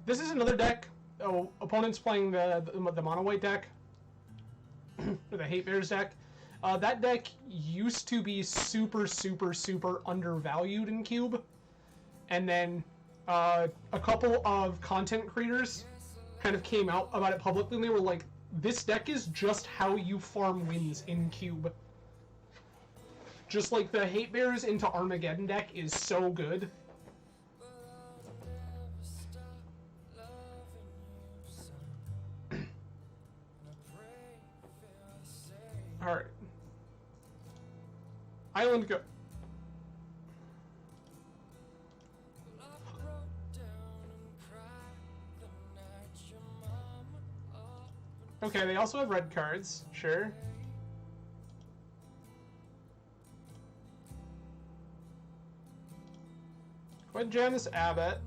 This is another deck. Oh, opponents playing the mono white deck, or the Hate Bears deck. That deck used to be super, super, super undervalued in Cube, and then a couple of content creators kind of came out about it publicly, and they were like, "This deck is just how you farm wins in Cube." Just like the Hate Bears into Armageddon deck is so good. Alright. Island go. Okay, they also have red cards, sure. Go ahead and jam this Abbott.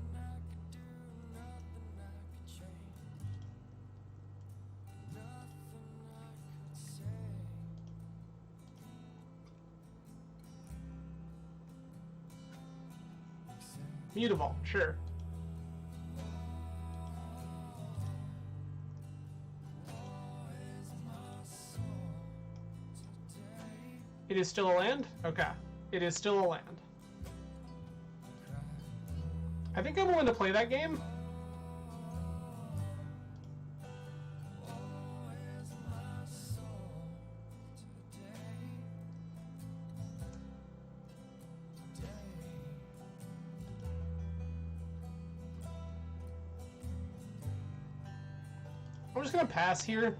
Mutable, sure. It is still a land? Okay. It is still a land. I think I'm willing to play that game. I'm just gonna pass here.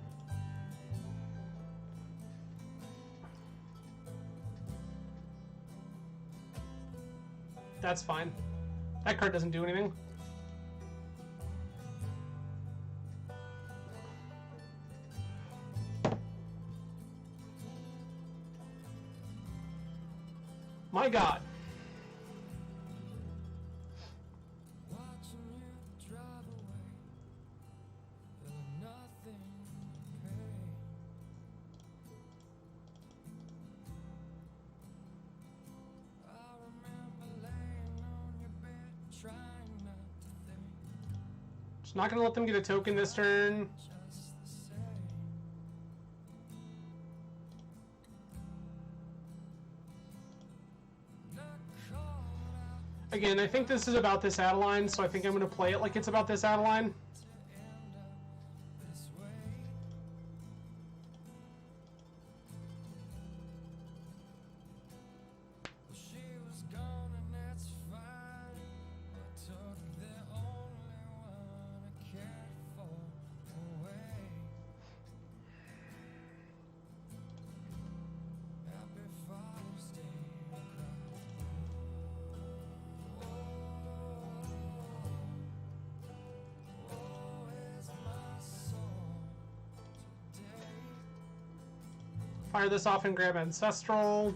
That's fine. That card doesn't do anything. My God. Just not gonna let them get a token this turn. Again, I think this is about this Adeline, so I think I'm gonna play it like it's about this Adeline. Fire this off and grab Ancestral.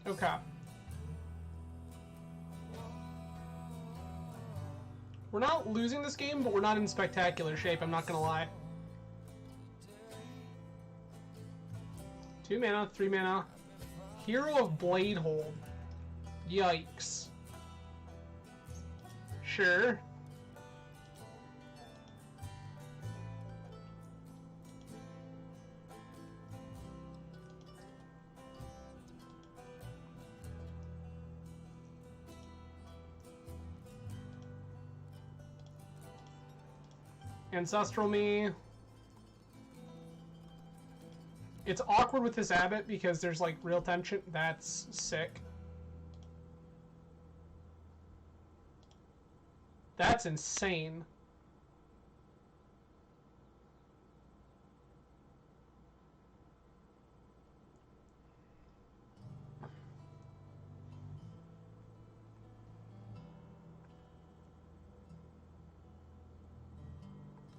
Okay. We're not losing this game, but we're not in spectacular shape, I'm not gonna lie. 2 mana, 3 mana. Hero of Bladehold. Yikes. Sure. Ancestral me. It's awkward with this Abbott because there's like real tension. That's sick. That's insane.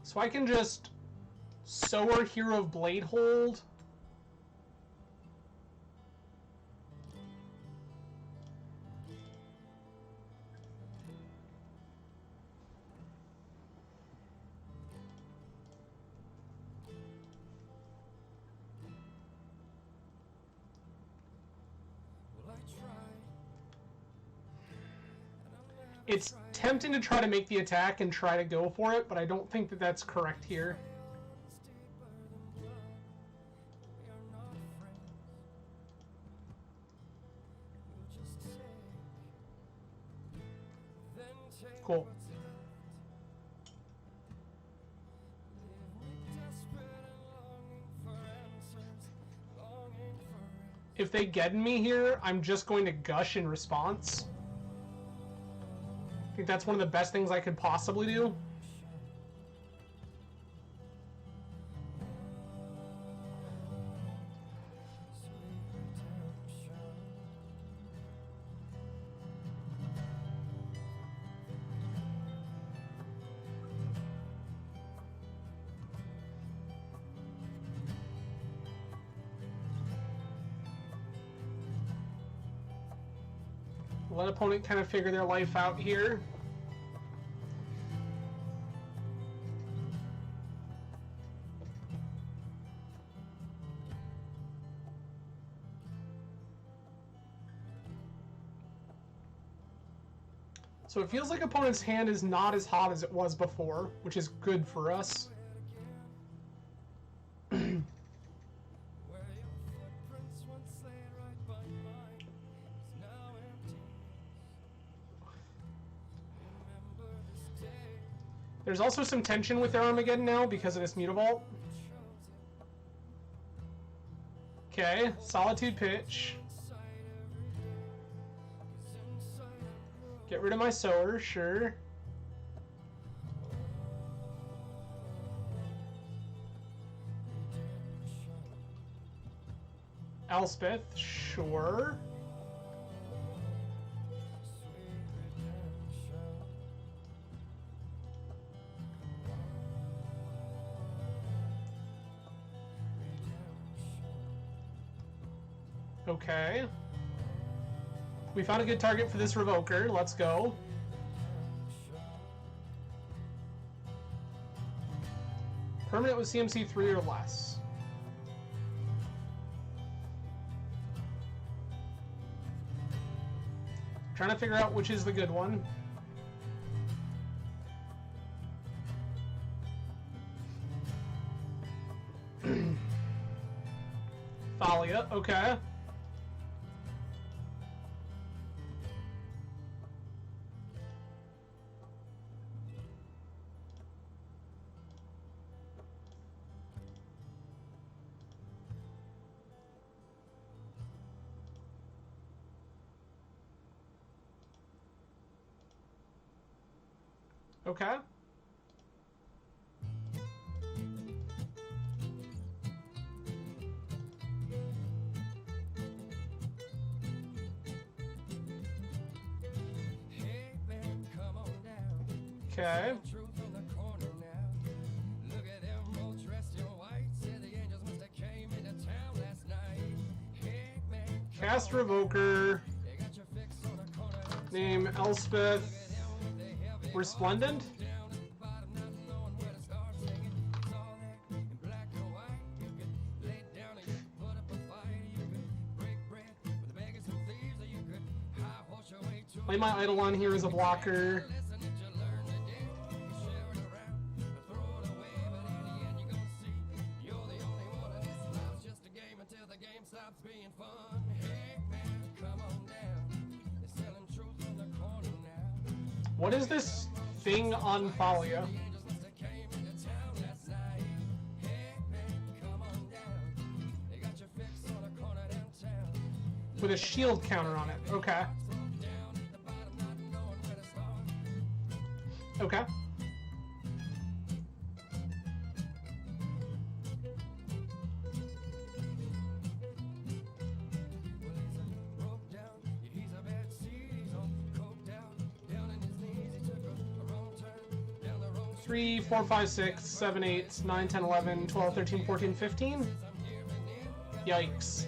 So I can just Sower Hero of Blade Hold. It's tempting to try to make the attack and try to go for it, but I don't think that that's correct here. Cool. If they get me here, I'm just going to gush in response. I think that's one of the best things I could possibly do. Let opponent kind of figure their life out here. So it feels like opponent's hand is not as hot as it was before, which is good for us. There's also some tension with their Armageddon now because of this Mutavault. Okay, Solitude Pitch. Get rid of my Sower, sure. Elspeth, sure. Okay. We found a good target for this Revoker. Let's go. Permanent with CMC 3 or less. Trying to figure out which is the good one. Thalia, okay. Okay. Okay. Cast Revoker. Name Elspeth. Resplendent? Lay my Eidolon here as a blocker. What is this thing on Thalia? With a shield counter on it. Okay. Okay. 3, 4, 5, 6, 7, 8, 9, 10, 11, 12, 13, 14, 15. Yikes.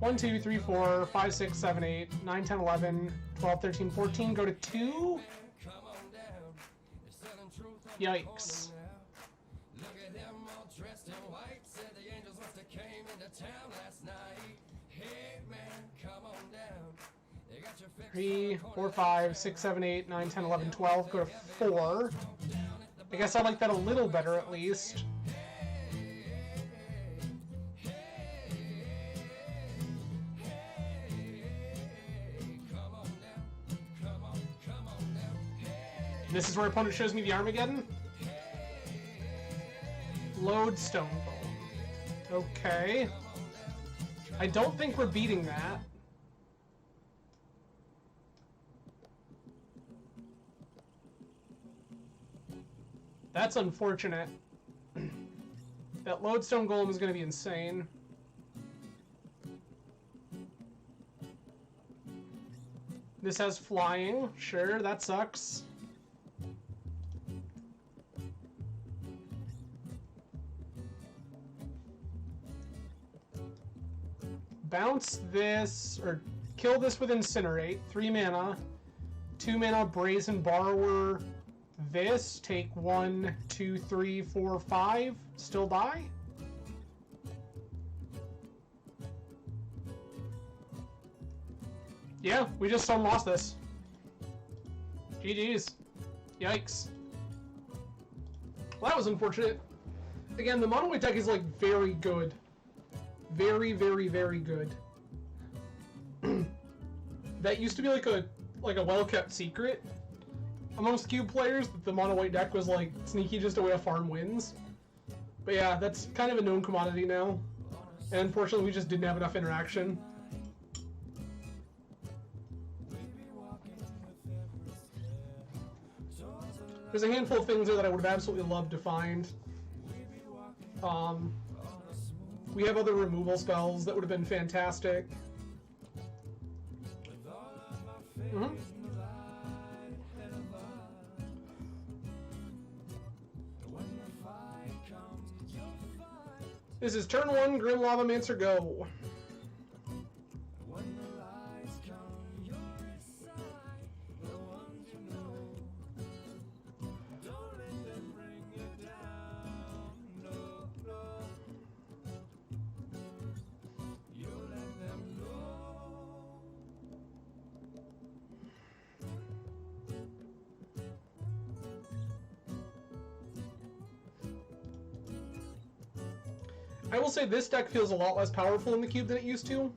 One, 2, 3, 4, 5, 6, 7, 8, 9, 10, 11, 12, 13, 14. Go to 2. Yikes. Three, 4, 5, 6, 7, 8, 9, 10, 11, 12. Go to 4. I guess I like that a little better at least. This is where opponent shows me the Armageddon. Lodestone Golem. Okay. I don't think we're beating that. That's unfortunate. That Lodestone Golem is going to be insane. This has flying. Sure, that sucks. Bounce this, or kill this with Incinerate. 3 mana. 2 mana Brazen Borrower. This, take 1, 2, 3, 4, 5. Still die? Yeah, we just lost this. GG's. Yikes. Well, that was unfortunate. Again, the mono white deck is like very good. Very, very, very good. That used to be like a well-kept secret amongst cube players, that the mono white deck was like sneaky just a way to farm wins. But yeah, that's kind of a known commodity now. And unfortunately we just didn't have enough interaction. There's a handful of things there that I would have absolutely loved to find. We have other removal spells that would have been fantastic. This is turn 1, Grim Lavamancer, go. I will say this deck feels a lot less powerful in the cube than it used to.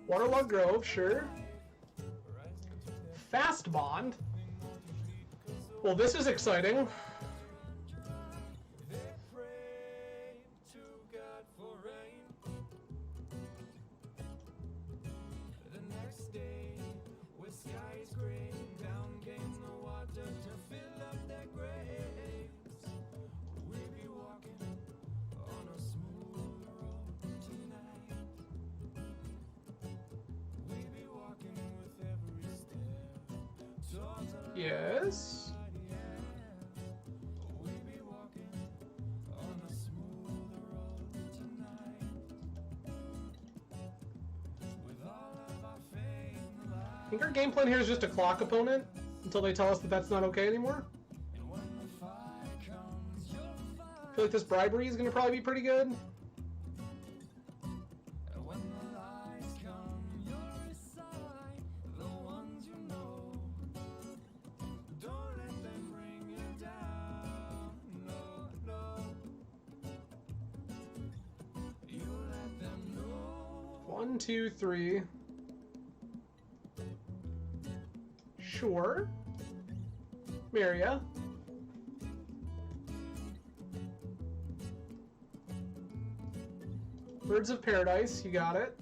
Waterlogged Grove, sure. Fast Bond. Well, this is exciting. Yes. I think our game plan here is just a clock opponent until they tell us that that's not okay anymore. I feel like this bribery is going to probably be pretty good. One, two, three. Sure. Maria. Birds of Paradise, you got it.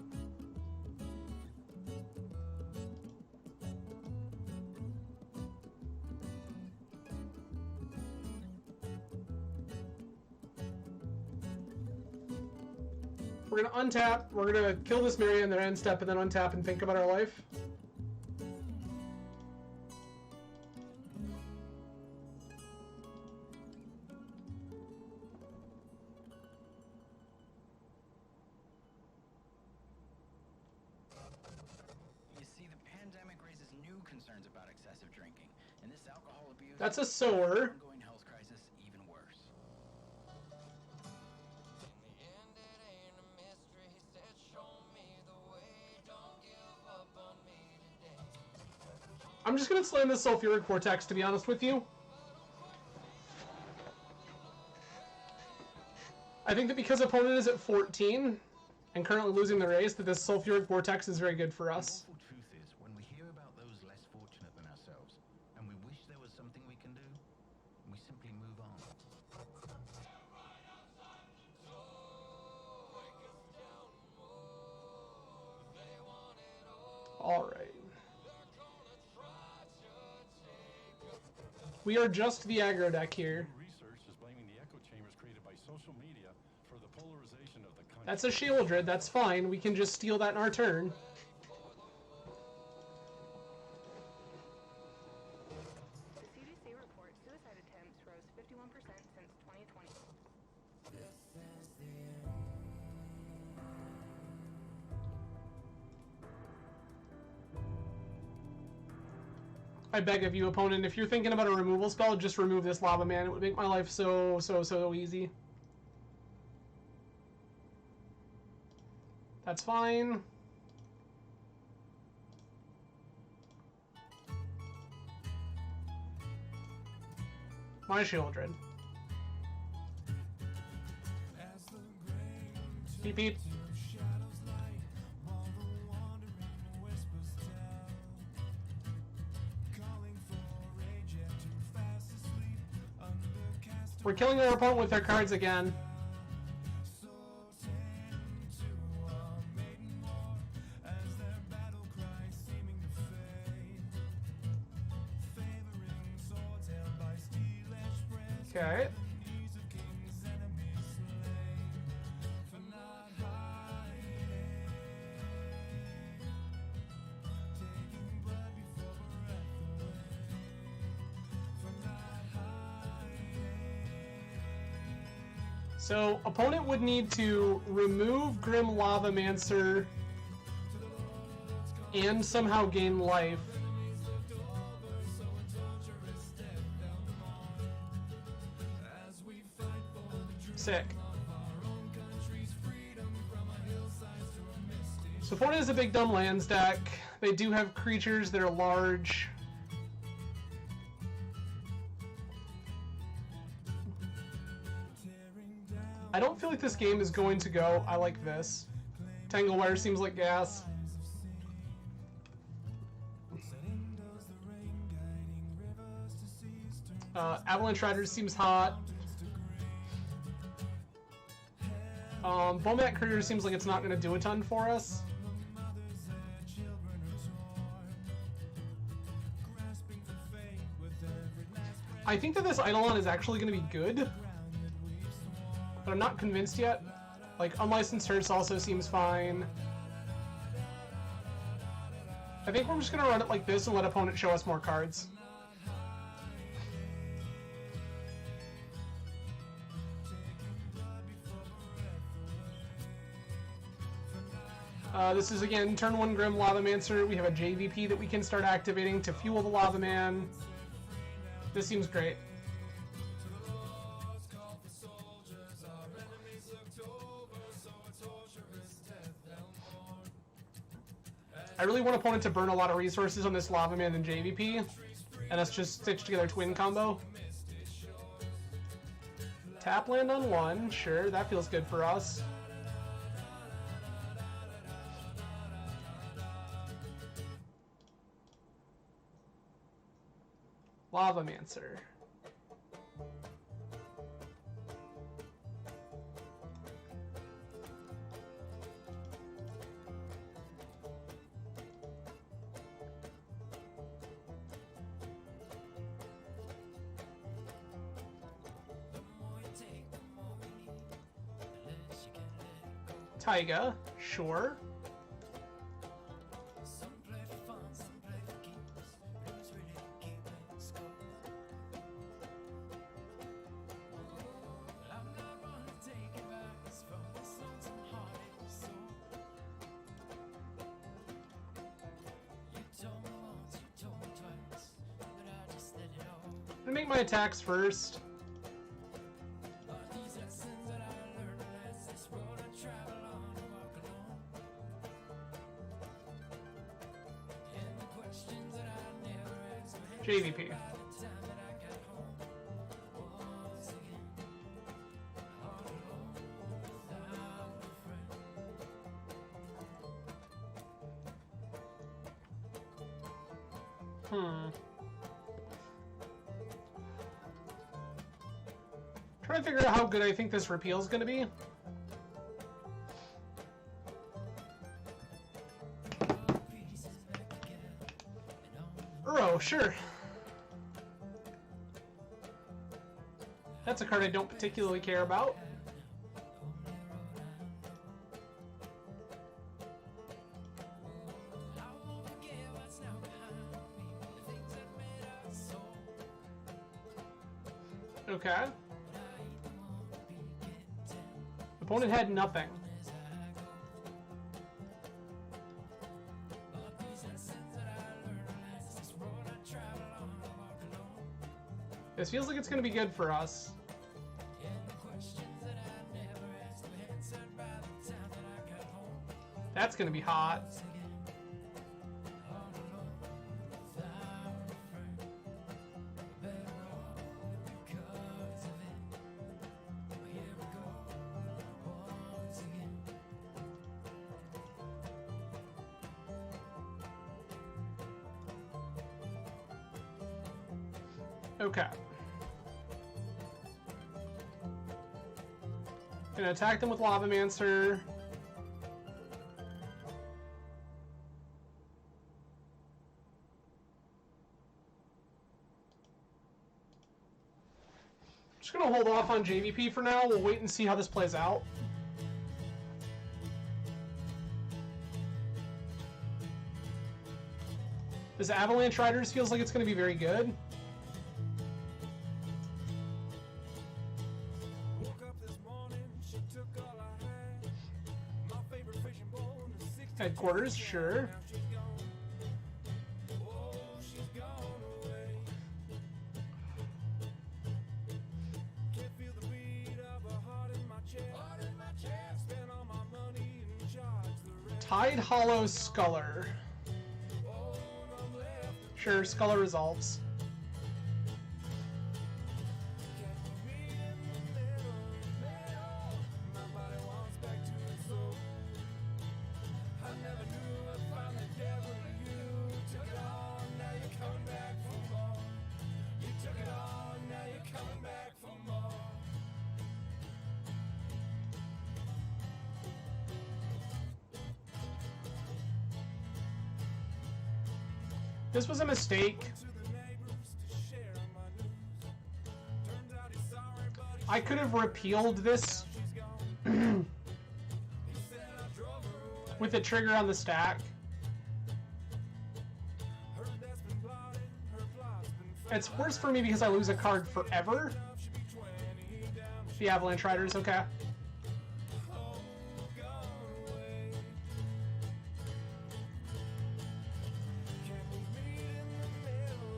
We're gonna untap, we're gonna kill this Myria in their end step, and then untap and think about our life. You see, the pandemic raises new concerns about excessive drinking, and this alcohol abuse... That's a sower. ...ongoing health crisis even worse. I'm just gonna slam this Sulfuric Vortex, to be honest with you. I think that because opponent is at 14 and currently losing the race, that this Sulfuric Vortex is very good for us. The awful truth is, when we hear about those less fortunate than ourselves, and we wish there was something we can do, we simply move on. Alright. We are just the aggro deck here. Research is blaming the echo chambers created by social media for the polarization of the country. That's a Shieldred, that's fine. We can just steal that in our turn. The CDC reports suicide attempts rose 51% since 2020. I beg of you, opponent, if you're thinking about a removal spell, just remove this Lava Man. It would make my life so easy. That's fine. My Shieldred. Beep beep. We're killing our opponent with their cards again. Okay. So, opponent would need to remove Grim Lavamancer and somehow gain life. Sick. So opponent is a big dumb lands deck. They do have creatures that are large. I don't feel like this game is going to go. I like this. Tanglewire seems like gas. Avalanche Riders seems hot. Bomat Courier seems like it's not going to do a ton for us. I think that this Eidolon is actually going to be good, but I'm not convinced yet. Like, Unlicensed Hearse also seems fine. I think we're just going to run it like this and let opponent show us more cards. This is, again, turn 1 Grim Lavamancer. We have a JVP that we can start activating to fuel the Lava Man. This seems great. I really want opponent to burn a lot of resources on this Lava Man and JVP, and us just stitch together a twin combo. Tap land on 1, sure, that feels good for us. Lavamancer. Taiga, sure. Some play for fun, some play for keeps. Who's really keeping score? I'm not one to take advice from this lonesome hearted soul. You told me once, you told me twice, but I just let it all. I'm gonna make my attacks first. Are these lessons that I learned as this road I travel on and walk alone? And the questions that I never asked were JVP. by the time that I got home. Once again, all alone without a friend. Trying to figure out how good I think this repeal is going to be. Pieces back together and on. Uro, sure. That's a card I don't particularly care about. I won't forget what's now behind me, the things that made us so. Okay. But I even want to be content Opponent had nothing. as I go. But these lessons that I learned as this road I travel on, I walk alone. This feels like it's going to be good for us. And the questions that I never asked were answered by the time that I got home. That's going to be hot. Once again, all alone without a friend. Better off because of it. But here we go once again. Okay. Gonna attack them with Lavamancer. Just gonna hold off on JVP for now. We'll wait and see how this plays out. This Avalanche Riders feels like it's gonna be very good. Woke up this morning, she took all I had. My favorite fishing bowl is 60. Headquarters, sure. Now she's gone. Oh, she's gone away. Can't feel the beat of a heart in my chest. Spent all my money and charged the rest. Tide Hollow Sculler. Oh, I'm left. Sure, Sculler resolves. Can't we meet in the middle? My body wants back to its soul. I never knew I'd find the devil in you. Took it all, now you're coming back for more. You took it all, now you're coming back for more. This was a mistake. To the neighbors to share my news. Turns out he's sorry, but I could have repealed this she's gone. He said I drove her away. with a trigger on the stack. Heard that's been plotted, her plot's been It's worse for me because I lose a card forever. should be 20 down. The Avalanche Riders, okay. Oh, gone away. Can we meet in the middle?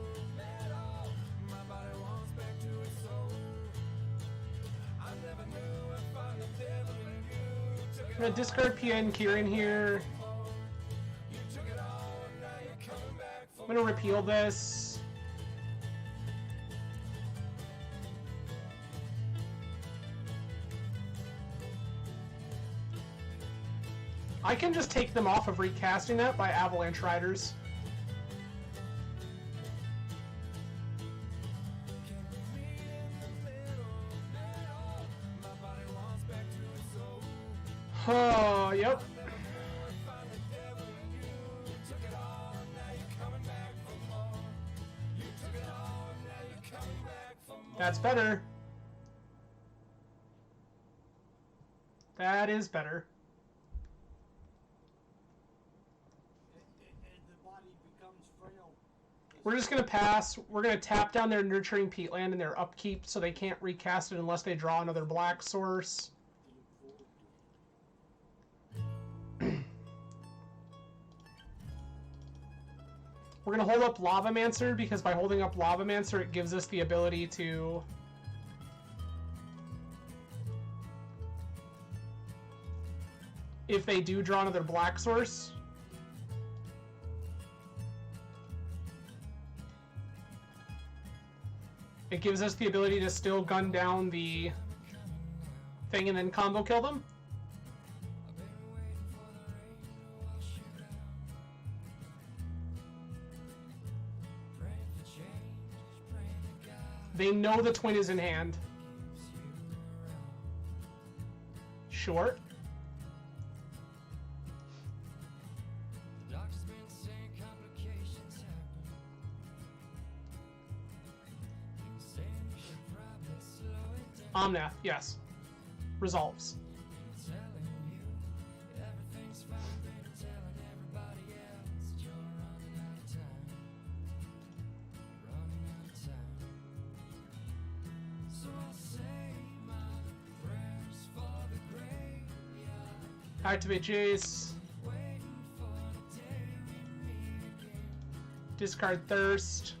My body wants back to its soul. I never knew I'd find the devil in you. Took I'm it gonna discard PN Kieran here. you took it all, now you're coming back for I'm gonna repeal this. I can just take them off of recasting that by Avalanche Riders. Oh, yep. That's better. That is better. We're just going to pass. We're going to tap down their Nurturing Peatland and their upkeep so they can't recast it unless they draw another black source. We're going to hold up Lavamancer because by holding up Lavamancer it gives us the ability to... if they do draw another black source... it gives us the ability to still gun down the thing and then combo kill them. They know the twin is in hand. Sure. Omnath, yes. Resolves. Activate Jace. Discard Thirst.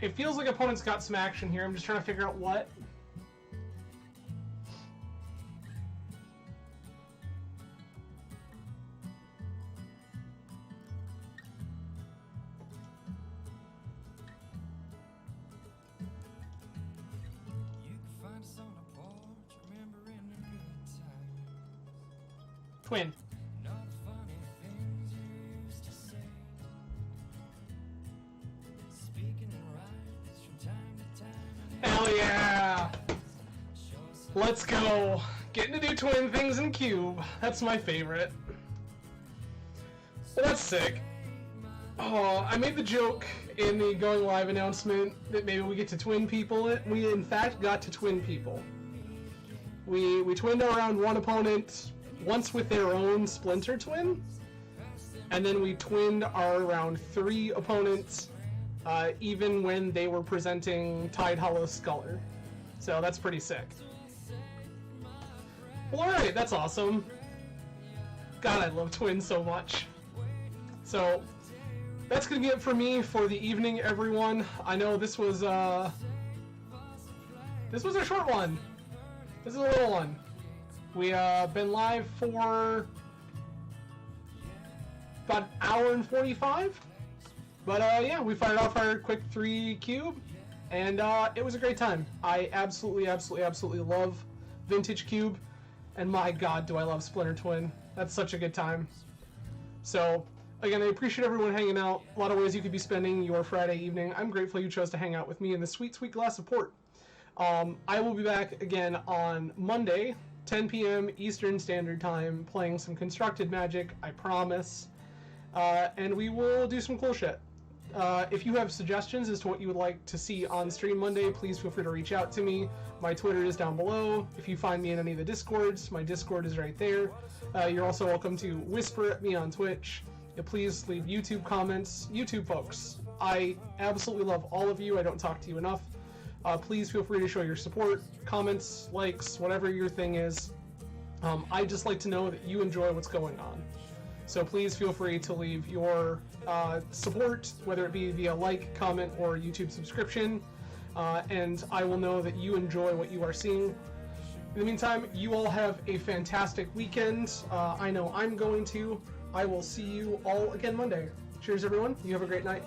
It feels like opponent's got some action here. I'm just trying to figure out what. Twin. Hell yeah! Let's go! Getting to do twin things in Cube. That's my favorite. Well, that's sick. Oh, I made the joke in the going live announcement that maybe we get to twin people it. We in fact got to twin people. We twinned our round one opponent once with their own Splinter twin, and then we twinned our round three opponents even when they were presenting Tide Hollow Sculler. So that's pretty sick. Well, alright, that's awesome. God, I love twins so much. So, that's gonna be it for me for the evening, everyone. I know this was a short one. This is a little one. We been live for about an hour and 45. But yeah, we fired off our quick 3 cube, and it was a great time. I absolutely love Vintage Cube, and my god, do I love Splinter Twin. That's such a good time. So, again, I appreciate everyone hanging out. A lot of ways you could be spending your Friday evening. I'm grateful you chose to hang out with me in this sweet, sweet glass of port. I will be back again on Monday, 10 p.m. Eastern Standard Time, playing some Constructed Magic, I promise. And we will do some cool shit. If you have suggestions as to what you would like to see on stream Monday, please feel free to reach out to me. My Twitter is down below. If you find me in any of the Discords, my Discord is right there. You're also welcome to whisper at me on Twitch. Please leave YouTube comments. YouTube folks, I absolutely love all of you. I don't talk to you enough. Please feel free to show your support, comments, likes, whatever your thing is. I just like to know that you enjoy what's going on. So please feel free to leave your support, whether it be via like, comment, or YouTube subscription, and I will know that you enjoy what you are seeing. In the meantime, you all have a fantastic weekend. I know I'm going to. I will see you all again Monday. Cheers, everyone. You have a great night.